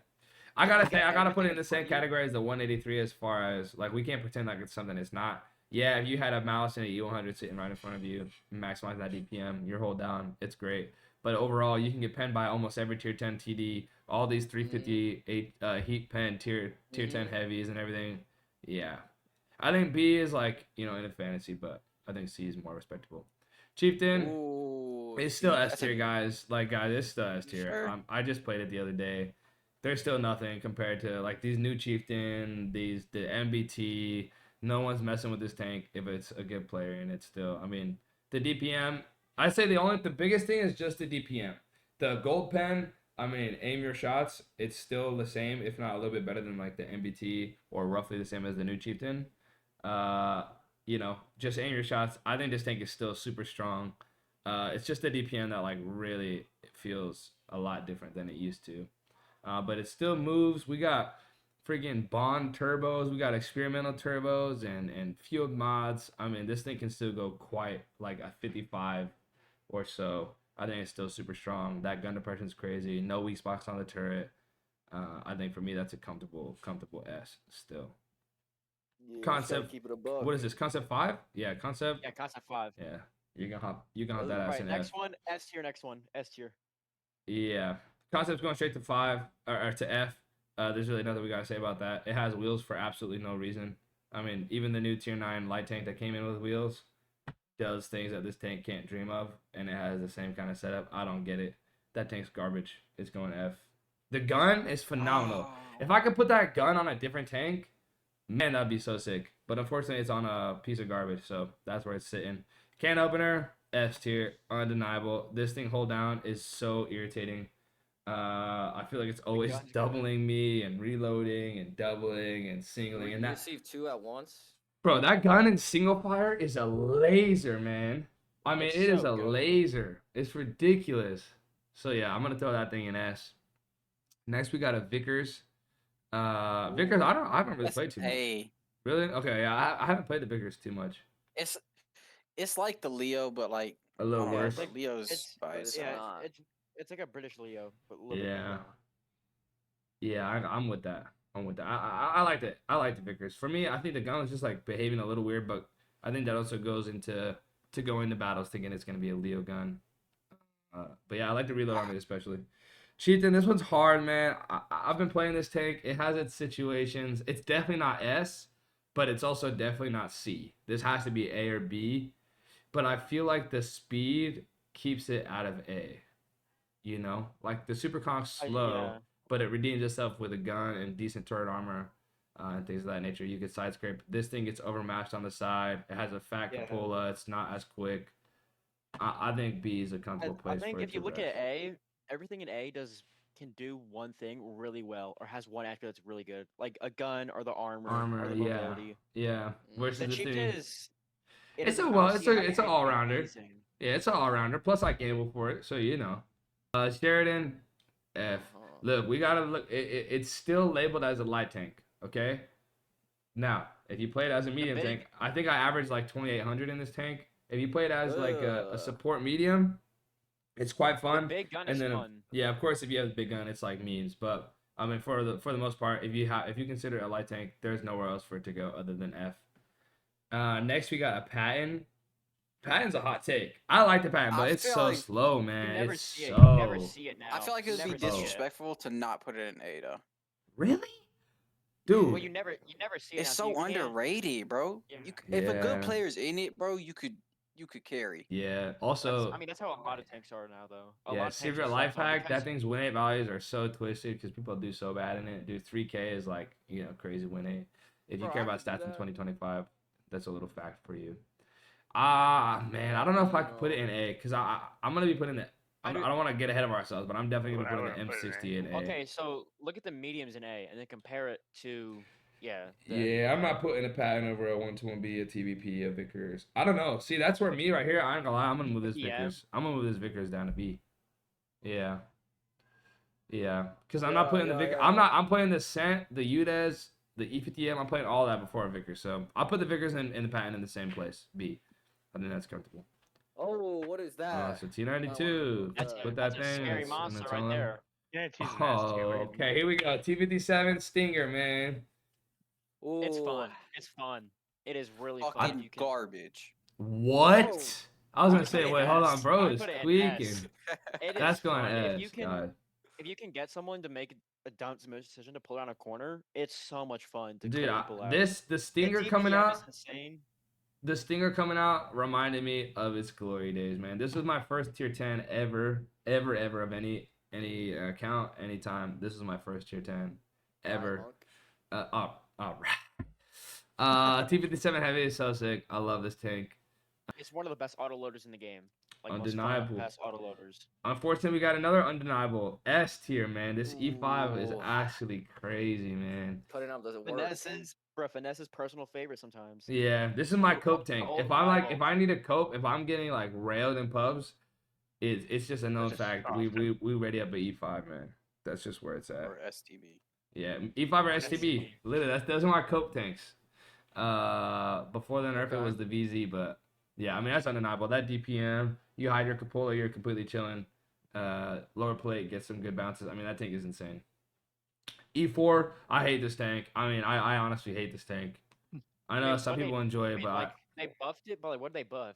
I gotta You say, get I gotta put it in everything the same in front of you. category as the 183 as far as like we can't pretend like it's something it's not. Yeah, if you had a mouse and an E100 sitting right in front of you, maximize that DPM, your hold down, it's great. But overall, you can get penned by almost every tier 10 TD, all these 358 heat pen tier 10 heavies and everything. Yeah, I think B is like in a fantasy, but I think C is more respectable. Chieftain. Ooh, It's still see, S that's a- tier, guys. Like, guys, it's still S tier. Sure. I just played it the other day. There's still nothing compared to like these new chieftain, the MBT. No one's messing with this tank if it's a good player, and it's still. I mean, the DPM. I say the biggest thing is just the DPM. The gold pen. I mean, aim your shots. It's still the same, if not a little bit better than like the MBT or roughly the same as the new chieftain. Just aim your shots. I think this tank is still super strong. It's just the DPM that like really feels a lot different than it used to. But it still moves. We got freaking Bond turbos. We got experimental turbos and field mods. I mean, this thing can still go quite like a 55 or so. I think it's still super strong. That gun depression is crazy. No weak spots on the turret. I think for me, that's a comfortable S still. Yeah, just gotta Concept. Keep it above. What is this? Concept 5? Yeah, concept. Yeah, concept 5. Yeah. You can hop that ass Right, in next F. one, S tier, next one, S tier. Yeah. Concept's going straight to 5 or to F. There's really nothing we gotta say about that. It has wheels for absolutely no reason. I mean, even the new tier 9 light tank that came in with wheels does things that this tank can't dream of, and it has the same kind of setup. I don't get it. That tank's garbage. It's going F. The gun is phenomenal. If I could put that gun on a different tank, man, that'd be so sick. But unfortunately, it's on a piece of garbage, so that's where it's sitting. Can opener, S tier, undeniable. This thing hold down is so irritating. I feel like it's always gun's doubling me and reloading and doubling and singling You and that. receive 2 at once. Bro, that gun in single fire is a laser, man. I mean, It's it is so a good. laser. It's ridiculous. So yeah, I'm gonna throw that thing in S. Next, we got a Vickers. Vickers, I haven't really That's played too much. A. Really? Okay, yeah, I haven't played the Vickers too much. It's like the Leo, but like A little I don't know, worse. but Leo's It's by it's itself. not. it's like a British Leo, but a little bit Yeah. better. Yeah, I'm with that. I'm with that. I liked it. I like the Vickers. For me, I think the gun was just like behaving a little weird, but I think that also goes into to go into battles thinking it's gonna be a Leo gun. But yeah, I like the reload on it especially. Cheating, this one's hard, man. I've been playing this tank. It has its situations. It's definitely not S, but it's also definitely not C. This has to be A or B. But I feel like the speed keeps it out of A. You know, like the Super Conc's slow, Yeah. but it redeems itself with a gun and decent turret armor and things of that nature. You could side scrape. This thing gets overmatched on the side. It has a fat Yeah. cupola. It's not as quick. I think B is a comfortable I place think for it if to you look rest. at A, everything in A can do one thing really well, or has one attribute that's really good, like a gun or the armor or Armor, the yeah, mobility. yeah. Versus The this thing, chieftain is it it's doesn't a well, obviously have it's an anything all rounder. amazing. Yeah, it's an all rounder. Plus, I gamble for it, so you know. Sheridan, F. Look, we gotta look. It's still labeled as a light tank. Okay. Now, if you play it as a medium big- tank, I think I averaged like 2,800 in this tank. If you play it as like a Ugh. support medium, it's quite The fun. big gun And is then, fun. yeah, of course, if you have a big gun, it's like memes. But I mean, for the most part, if you consider it a light tank, there's nowhere else for it to go other than F. Next we got a Patton. Patton's a hot take. I like the Patton, but I it's feel so like- slow, You man. never It's see it. so You never see it now. I feel like it You would be never see it. disrespectful to not put it in A though. really, dude. Well, you never see it. It's now, so you can't- underrated, bro. Yeah. If a Yeah. good player's in it, bro, you could carry. Yeah. Also, I mean, that's how a lot of tanks are now, though. A lot yeah, of tanks Secret are Life slept on Hack. because- That thing's win rate values are so twisted because people do so bad in it. Dude, 3K is like crazy win rate. If you Bro, care I about could do stats in that. 2025, that's a little fact for you. Man, I don't know if I could put it in A because I'm gonna be putting it. I don't want to get ahead of ourselves, but I'm definitely gonna I be putting wouldn't the put it in M60 in A. Okay, so look at the mediums in A and then compare it to Yeah, I'm not putting a Patton over a 121B, a TVP, a Vickers. I don't know. See, that's where me right here. I ain't gonna lie. I'm gonna move this Yeah. Vickers. I'm gonna move this Vickers down to B. Yeah. Yeah, because I'm not putting the Vickers. I'm playing the Scent, the UDES, the E50M. I'm playing all that before a Vickers. So I'll put the Vickers and the Patton in the same place. B. I think that's comfortable. Oh, what is that? So T92. That's Put that's that a thing. scary and monster it's right on. there. Yeah, it's using Oh, okay. Here we go. T57 Stinger, man. It's Ooh. fun. It's fun. It is really fun. Fucking You can, garbage. What? Oh. I was gonna I say, put it wait, in hold on, S. bro. I It's put it in tweaking. S. It That's is going fun. S. If you can get someone to make a dumb decision to pull around a corner, it's so much fun to Dude, clear people out. the Stinger The coming DPM out. is insane. The Stinger coming out reminded me of its glory days, man. This was my first tier 10 ever of any account, anytime. This was my first tier 10 ever. All right. T57 Heavy is so sick. I love this tank. It's one of the best autoloaders in the game. Like Undeniable. Most fun, best autoloaders. Unfortunately, we got another undeniable S tier, man. This E5 is Ooh. actually crazy, man. Putting up doesn't work. Finesse is personal favorite sometimes. Yeah, this is my Dude, cope tank. old If I'm like, rival. if I need a cope, if I'm getting like railed in pubs, it's just a known just fact. often. We ready up at E5, man. That's just where it's at. Or STB. Yeah, E5 or STB. Literally, those are my cope tanks. Before the nerf, it was the VZ, but yeah, I mean that's undeniable. That DPM, you hide your cupola, you're completely chilling. Lower plate, get some good bounces. I mean that tank is insane. E4, I hate this tank. I mean, I honestly hate this tank. I know some people enjoy it, but they buffed it, but like, what did they buff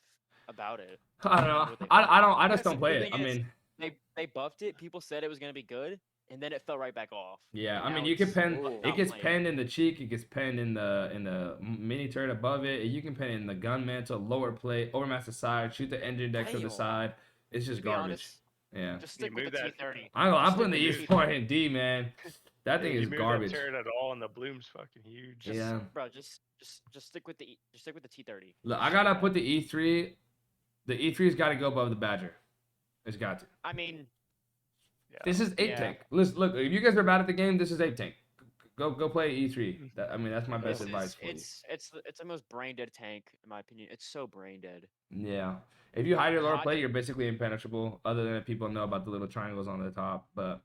about it? I don't know. What they I just Yes, don't play the it. I thing is, mean, they buffed it. People said it was gonna be good, and then it fell right back off. yeah. And I mean, now you can it's pen. Ooh. It gets outplayed. penned in the cheek. It gets penned in the mini turret above it. You can pen it in the gun mantle, lower plate, overmaster side, shoot the engine deck to the Damn. side. It's just To be garbage. honest, Yeah. just stick You with move the that- T30. I'm Just putting the stick with E4 in D, man. That thing you is move garbage. That turret at all, and the bloom's fucking huge. Just, Yeah. bro, just stick with the T30. Look, I gotta put the E3. The E3's got to go above the Badger. It's got to. I mean, Yeah. This is ape Yeah. tank. Listen, look, if you guys are bad at the game, this is ape tank. Go play E3. I mean, that's my best advice for you. it's the most brain dead tank in my opinion. It's so brain dead. Yeah. If you hide your lower Hide- plate, you're basically impenetrable, other than if people know about the little triangles on the top. But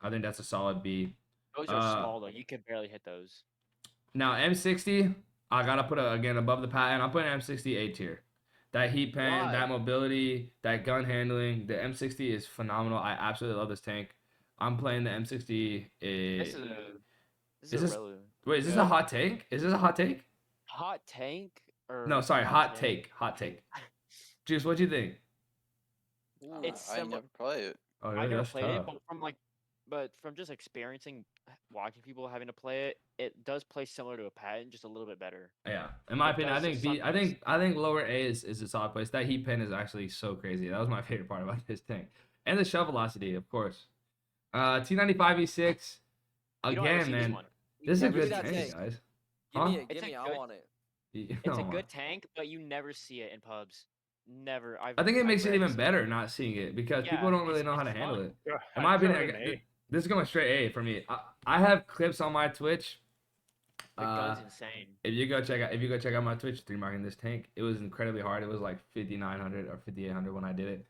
I think that's a solid B. Those are small though. You can barely hit those. Now M60, I gotta put again above the patent. I'm putting M60 A tier. That heat pen, Why? that mobility, that gun handling, the M60 is phenomenal. I absolutely love this tank. I'm playing the M60. This Is is this irrelevant. wait? Is this Yeah. a hot take? Is this a hot take? Hot tank or No, sorry, hot hot take? take. Hot take. Juice, what do you think? It's I similar. never play it. Oh, I really? never That's played it, tough. but from just experiencing watching people having to play it, it does play similar to a patent, just a little bit better. Yeah, in my It opinion, I does think just B. suck ass. I think lower A is a solid place. That heat pin is actually so crazy. That was my favorite part about this tank, and the shell velocity, of course. T95 E6 You don't ever again, see this man. one. You This is a never good see that tank, tank. guys. Give me Huh? it. Give It's a me. I good- want it. It's a Oh, good tank, but you never see it in pubs. Never. I think it makes it rarely even see better not seeing it because people Yeah, don't really it's know how to handle fun. it. Yeah, In my I'd throw opinion, it in A. this is going straight A for me. I have clips on my Twitch. The gun's insane. If you go check out my Twitch stream marking this tank, it was incredibly hard. It was like 5,900 or 5,800 when I did it.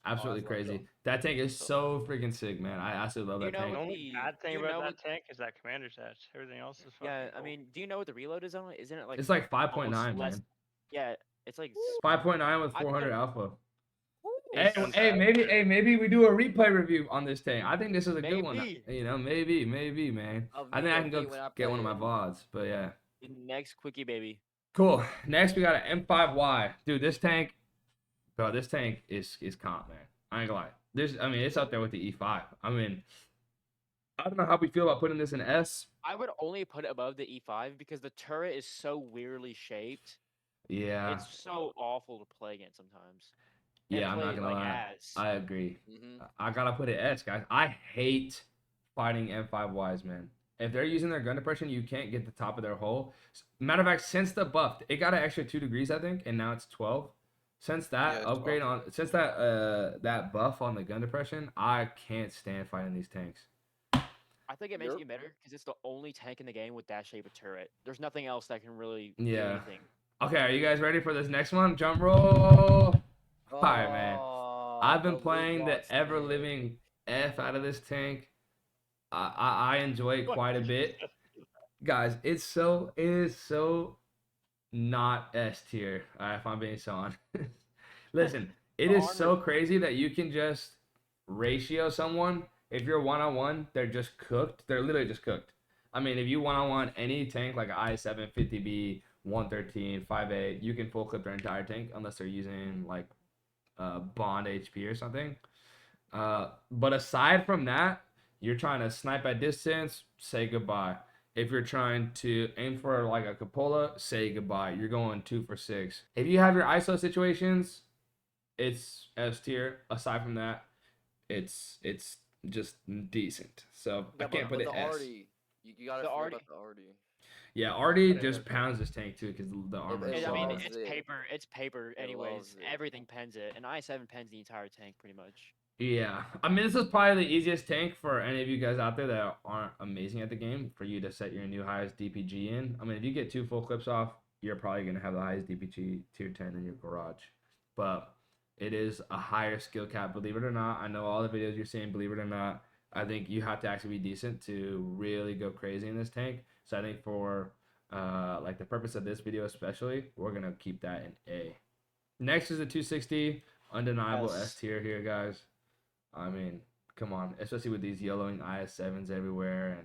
Absolutely that's low. crazy. That tank is so freaking sick, man. I absolutely love You that know tank. The what only the- bad thing you about know that what- tank is that commander's hatch. Everything else is fucking Yeah, I cool. mean, do you know what the reload is on it? Isn't it like It's like 5.9, almost less? man. Yeah, it's like 5.9 with I put 400 it- alpha. It's- Maybe we do a replay review on this tank. I think this is a good one. Maybe. You know, maybe, man. Of I me, think I of can me go when I get one of play my it. VODs, but yeah. the next quickie baby. Cool. Next, we got an M5Y. Dude, this tank, bro, this tank is comp, man. I ain't gonna lie. It's up there with the E5. I mean, I don't know how we feel about putting this in S. I would only put it above the E5 because the turret is so weirdly shaped. Yeah, It's so awful to play against sometimes. yeah, I'm not play, gonna like, lie. as. I agree. Mm-hmm. I gotta put it S, guys. I hate fighting M5Ys, man. If they're using their gun depression, you can't get the top of their hole. Matter of fact, since the buff, it got an extra 2 degrees, I think, and now it's 12. Since that Yeah, upgrade 12. since that buff on the gun depression, I can't stand fighting these tanks. I think it makes Yep. it better because it's the only tank in the game with that shape of turret. There's nothing else that can really do Yeah. anything. Okay, are you guys ready for this next one? Drum roll. All right, man. Oh, I've been the loot playing the box ever tank. living F out of this tank. I enjoy it quite a bit. Guys, it is so not S tier, if I'm being so honest. Listen, it is so crazy that you can just ratio someone. If you're one-on-one, they're just cooked. They're literally just cooked. I mean, if you one-on-one any tank like an I7, 50B, 113, 5.8, you can full clip their entire tank unless they're using like Bond HP or something. But aside from that, you're trying to snipe at distance, say goodbye. If you're trying to aim for like a cupola, say goodbye. You're going 2 for 6. If you have your ISO situations, it's S tier. Aside from that, it's just decent. So I can't put it the S. Arty, you gotta The forget Arty- about the Arty. Yeah, Artie Whatever. just pounds this tank too because the armor is it so I mean, hard. loves it's it. paper. It's paper, It anyways. loves it. Everything pens it, and I7 pens the entire tank pretty much. Yeah, I mean, this is probably the easiest tank for any of you guys out there that aren't amazing at the game for you to set your new highest DPG in. I mean, if you get 2 full clips off, you're probably going to have the highest DPG tier 10 in your garage. But it is a higher skill cap, believe it or not. I know all the videos you're seeing, believe it or not. I think you have to actually be decent to really go crazy in this tank. So I think for like the purpose of this video especially, we're going to keep that in A. Next is the 260, undeniable Yes. S tier here, guys. I mean, come on, especially with these yellowing IS7s everywhere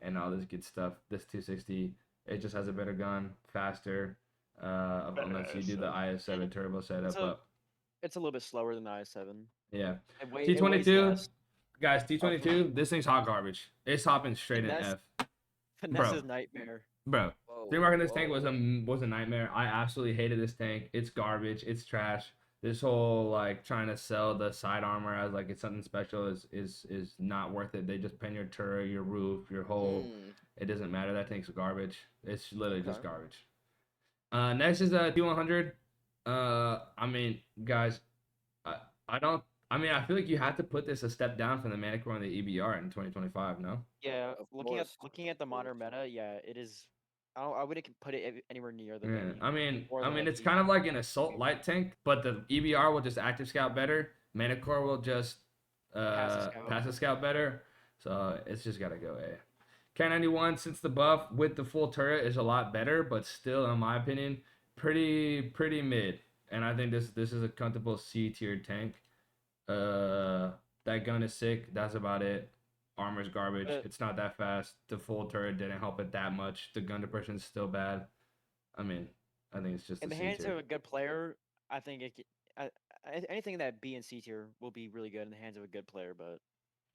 and all this good stuff. This 260, it just has a better gun, faster, unless you do the IS7 turbo setup. It's a little bit slower than the i7. Yeah. It weighs T22, less. guys, T22, this thing's hot garbage. It's hopping straight in Finesse. F. Finesse's nightmare. Bro, Whoa, stream marking this tank whoa. was a nightmare. I absolutely hated this tank. It's garbage. It's trash. This whole like trying to sell the side armor as like it's something special is not worth it. They just pen your turret, your roof, your hull. It doesn't matter. That tank's garbage. It's literally just Okay. garbage. Next is a T100. I mean, guys, I feel like you have to put this a step down from the Manicore and the EBR in 2025. No. Yeah, Of looking course, at the of modern course. meta, yeah, it is. I wouldn't put it anywhere near the Yeah, main. or the it's heavy. kind of like an assault light tank, but the EBR will just active scout better. Manicore will just pass a scout better. So it's just gotta go A. K91, since the buff with the full turret is a lot better, but still, in my opinion, pretty mid. And I think this is a comfortable C tier tank. That gun is sick. That's about it. Armor's garbage. It's not that fast. The full turret didn't help it that much. The gun depression is still bad. I mean, I think it's just In a the C hands tier. of a good player, I think anything that B and C tier will be really good in the hands of a good player. But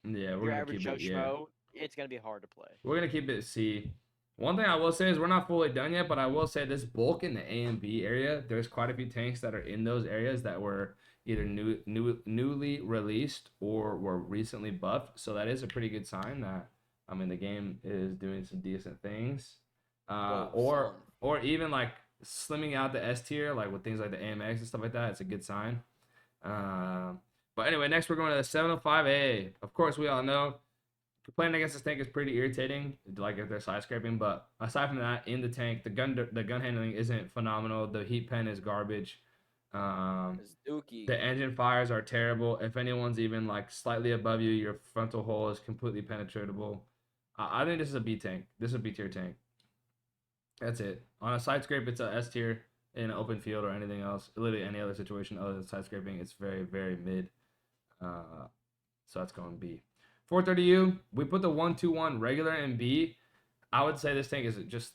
Yeah, we're your gonna average keep Joe it. Yeah, Schmo, it's gonna be hard to play. we're gonna keep it C. One thing I will say is we're not fully done yet, but I will say this bulk in the A and B area, there's quite a few tanks that are in those areas that were either newly released or were recently buffed. So that is a pretty good sign that I mean the game is doing some decent things. Whoa, Or even like slimming out the S tier, like with things like the AMX and stuff like that, it's a good sign. But anyway, next we're going to the 705A. Of course, we all know playing against this tank is pretty irritating, like if they're side scraping. But aside from that, in the tank, the gun handling isn't phenomenal. The heat pen is garbage. It's dookie. The engine fires are terrible. If anyone's even like slightly above you, your frontal hole is completely penetratable. I think this is a B tank. This is a B tier tank. That's it. On a side scrape, it's a S tier. In an open field or anything else, literally any other situation other than side scraping, it's very, very mid. So that's going B. 430U, we put the 121 regular in B. I would say this tank is just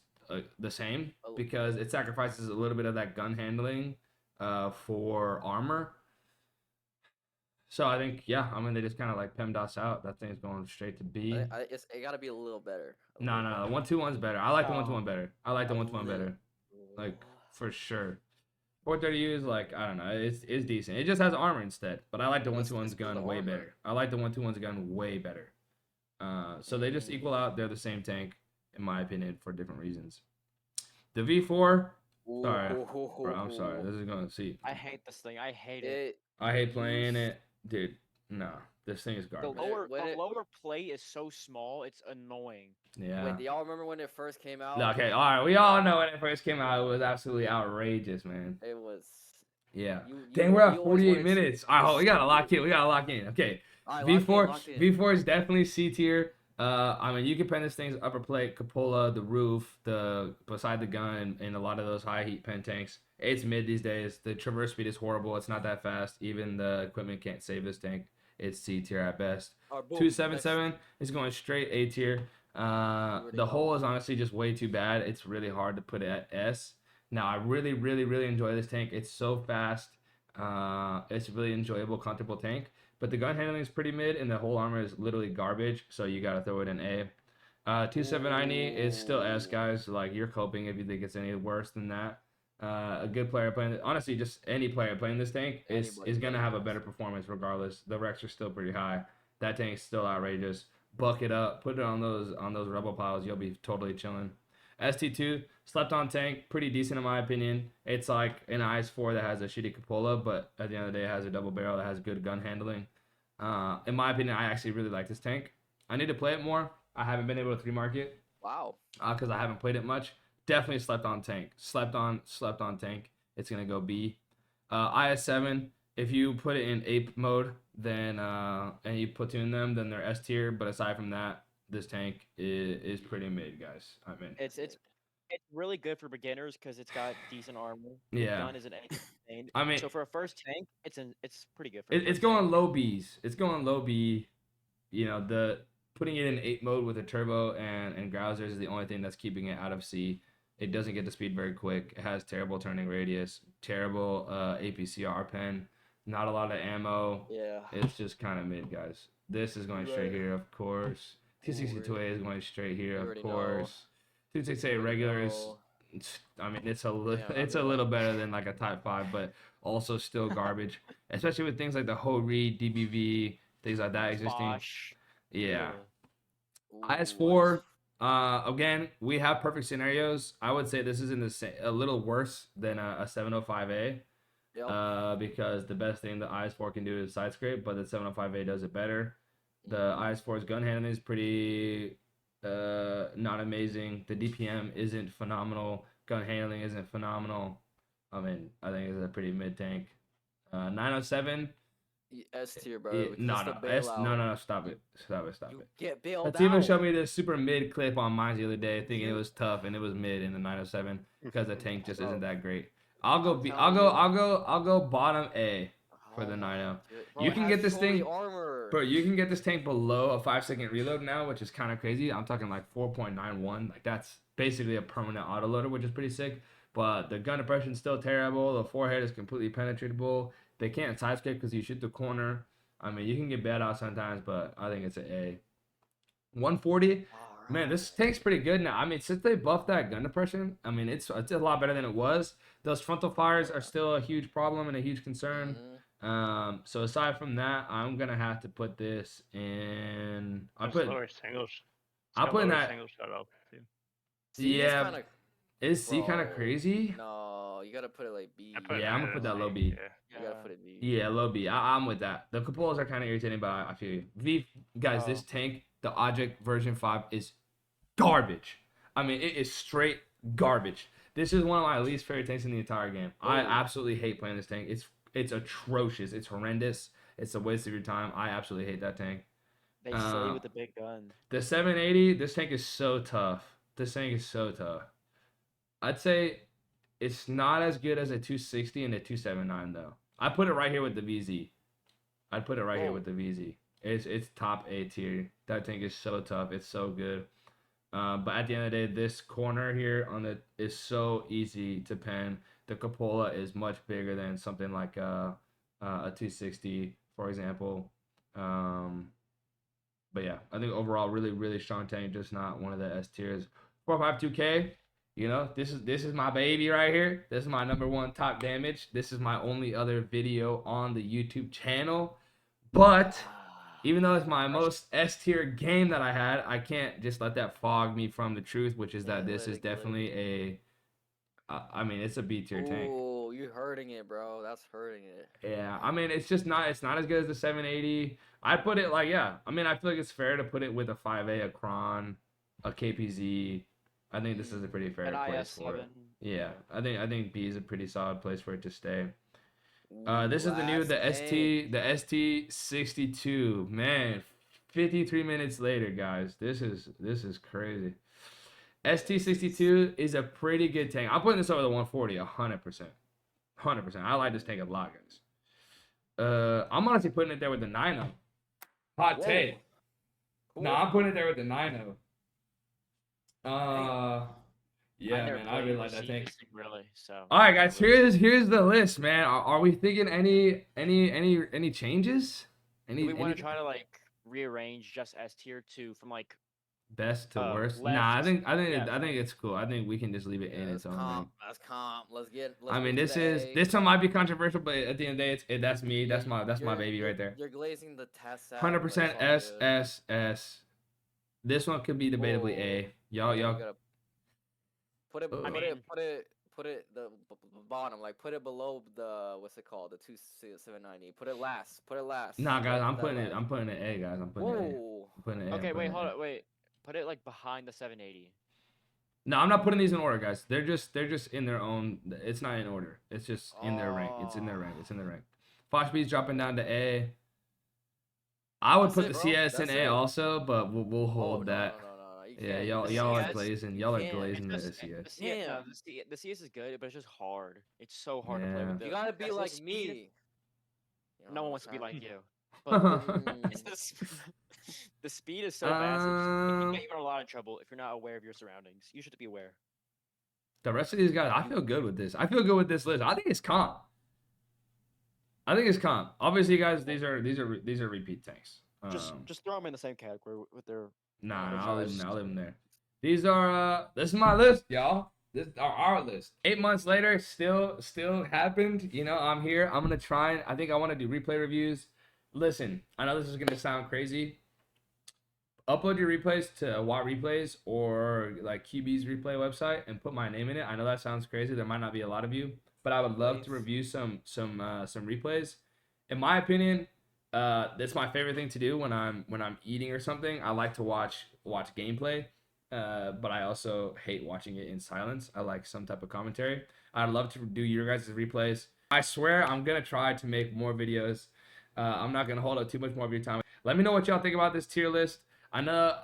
the same because it sacrifices a little bit of that gun handling for armor. So I think, yeah, I mean, they just kind of like PEMDOS out. That thing's going straight to B. It got to be a little better. No, the 121's better. I like the 121 better. I like the 121 better. Like, for sure. 430U is like, I don't know, it's decent. It just has armor instead, but I like the 121's gun way better. I like the 121's gun way better. So they just equal out. They're the same tank, in my opinion, for different reasons. The V4, sorry, bro, I'm sorry. This is going to see. I hate this thing. I hate it. I hate playing it. Dude, no. This thing is garbage. The lower plate is so small, it's annoying. Yeah. Wait, do y'all remember when it first came out? Okay, all right. We all know when it first came out, it was absolutely outrageous, man. It was. Yeah. Dang, we're at 48 minutes. All right, we gotta lock in. Okay. Right, V4 is definitely C tier. I mean, you can pen this thing's upper plate, cupola, the roof, beside the gun, and a lot of those high heat pen tanks. It's mid these days. The traverse speed is horrible. It's not that fast. Even the equipment can't save this tank. It's C tier at best. 277 is going straight A tier. The hole is honestly just way too bad. It's really hard to put it at S. Now, I really, really, really enjoy this tank. It's so fast. It's a really enjoyable, comfortable tank. But the gun handling is pretty mid, and the whole armor is literally garbage. So you got to throw it in A. 279E is still S, guys. Like, you're coping if you think it's any worse than that. A good player playing it, honestly, just any player playing this tank is going to have a better performance regardless. The Rex are still pretty high. That tank's still outrageous. Buck it up, put it on those rebel piles. You'll be totally chilling. ST2, slept on tank, pretty decent in my opinion. It's like an IS-4 that has a shitty cupola, but at the end of the day, it has a double barrel that has good gun handling. In my opinion, I actually really like this tank. I need to play it more. I haven't been able to 3-mark it. Wow. Because I haven't played it much. Definitely slept on tank. Slept on tank. It's gonna go B. IS-7. If you put it in ape mode, then and you platoon them, then they're S tier. But aside from that, this tank is pretty mid, guys. I mean, it's really good for beginners because it's got decent armor. Yeah. The gun isn't anything. I mean, so for a first tank, it's pretty good. It's going low Bs. It's going low B. You know, the putting it in 8 mode with a turbo and Grousers is the only thing that's keeping it out of C. It doesn't get to speed very quick. It has terrible turning radius, terrible APCR pen, not a lot of ammo. Yeah. It's just kind of mid, guys. This is going straight here, of course. 262A is going straight here, of course. 268 regular is, I mean, it's a little better than like a Type 5, but also still garbage, especially with things like the Ho-Ri, DBV, things like that existing. Bosh. Yeah. IS-4. Again, we have perfect scenarios. I would say this is a little worse than a 705A. Yep. Because the best thing the IS-4 can do is side scrape, but the 705A does it better. The IS-4's gun handling is pretty not amazing. The DPM isn't phenomenal. Gun handling isn't phenomenal. I mean, I think it's a pretty mid tank. 907. S tier, bro. No, stop it. Get bailed out. Even showed me this super mid clip on mine the other day, thinking it was tough, and it was mid in the 907 because the tank just isn't that great. I'll go B. I'll go bottom A for the 90. Bro, You can get this thing. Armor. Bro, you can get this tank below a 5-second reload now, which is kind of crazy. I'm talking like 4.91. Like that's basically a permanent autoloader, which is pretty sick. But the gun depression's still terrible. The forehead is completely penetratable. They can't sidescape because you shoot the corner. I mean, you can get bad out sometimes, but I think it's an A. 140. Man, this tank's pretty good now. I mean, since they buffed that gun depression, I mean, it's a lot better than it was. Those frontal fires are still a huge problem and a huge concern. So aside from that, I'm gonna have to put this in. I'll put in that. Single shot up. Yeah, is C kind of crazy? No, you gotta put it like B. Yeah, I'm gonna put that low B. You gotta put it B. Yeah, low B. I'm with that. The cupolas are kind of irritating, but I feel you. V, guys, this tank, the Object version 5 is garbage. I mean, it is straight garbage. This is one of my least favorite tanks in the entire game. I absolutely hate playing this tank. It's atrocious. It's horrendous. It's a waste of your time. I absolutely hate that tank. They slay with the big gun. The 780, this tank is so tough. This tank is so tough. I'd say it's not as good as a 260 and a 279 though. I put it right here with the VZ. I'd put it right here with the VZ. It's top A tier. That tank is so tough. It's so good. But at the end of the day, this corner here on the is so easy to pen. The cupola is much bigger than something like a 260, for example. But yeah, I think overall really, really strong tank, just not one of the S tiers. 452K, you know, this is my baby right here. This is my #1 top damage. This is my only other video on the YouTube channel. But even though it's my most S tier game that I had, I can't just let that fog me from the truth, which is that this is definitely a, I mean, it's a B tier tank. Oh, you're hurting it, bro. That's hurting it. Yeah, I mean, it's not as good as the 780. I'd put it like, yeah, I mean, I feel like it's fair to put it with a 5A, a Kron, a KPZ. I think this is a pretty fair place for it. Yeah, I think B is a pretty solid place for it to stay. This is the ST62. Man, 53 minutes later, guys. This is crazy. ST62 is a pretty good tank. I'm putting this over the 140 100%. 100%. I like this tank a lot, guys. I'm honestly putting it there with the 9.0. Hot take. No, I'm putting it there with the 9.0. Yeah, man, I really like that tank. Really, so. All right, guys, here's the list, man. Are we thinking any changes? Do we want to try to like rearrange just S tier from like best to worst? Nah, I think it's cool. I think we can just leave it in its own thing. That's comp. Let's I mean, this one might be controversial, but at the end of the day, that's me. That's my baby right there. You're glazing the test. 100% S S S. This one could be debatably A. Y'all. Put it the bottom, like put it below the what's it called, the 790. Put it last. Nah, guys, I'm putting it A, guys. I'm putting it A. Okay, wait, hold on, wait. Put it like behind the 780. No, I'm not putting these in order, guys. They're just in their own. It's not in order. It's just in their rank. It's in their rank. Flash speed's dropping down to A. I would put the CS in A also, but we'll hold that. No. Yeah, y'all are glazing. Y'all are glazing the CS. Yeah, the CS is good, but it's just hard. It's so hard to play with. You gotta be like me. No one wants to be like you. But the speed is so fast. It can get you in a lot of trouble if you're not aware of your surroundings. You should be aware. The rest of these guys, I feel good with this. I feel good with this list. I think it's comp. Obviously, guys, these are repeat tanks. Just throw them in the same category with their. Nah, I'll leave them there. These are this is my list, y'all. This is our list. 8 months later, still happened. You know, I'm here. I'm gonna try. I think I want to do replay reviews. Listen, I know this is gonna sound crazy. Upload your replays to Watt Replays or like QB's replay website and put my name in it. I know that sounds crazy. There might not be a lot of you, but I would love to review some replays. In my opinion, that's my favorite thing to do when I'm eating or something. I like to watch gameplay, but I also hate watching it in silence. I like some type of commentary. I'd love to do your guys' replays. I swear I'm gonna try to make more videos. I'm not gonna hold up too much more of your time. Let me know what y'all think about this tier list. I know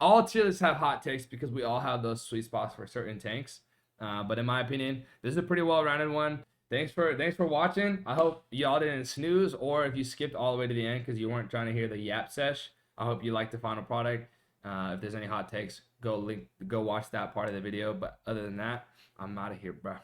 all tier lists have hot takes because we all have those sweet spots for certain tanks. But in my opinion, this is a pretty well-rounded one. thanks for watching. I hope y'all didn't snooze, or if you skipped all the way to the end because you weren't trying to hear the yap sesh. I hope you liked the final product. If there's any hot takes, go watch that part of the video. But other than that, I'm out of here, bro.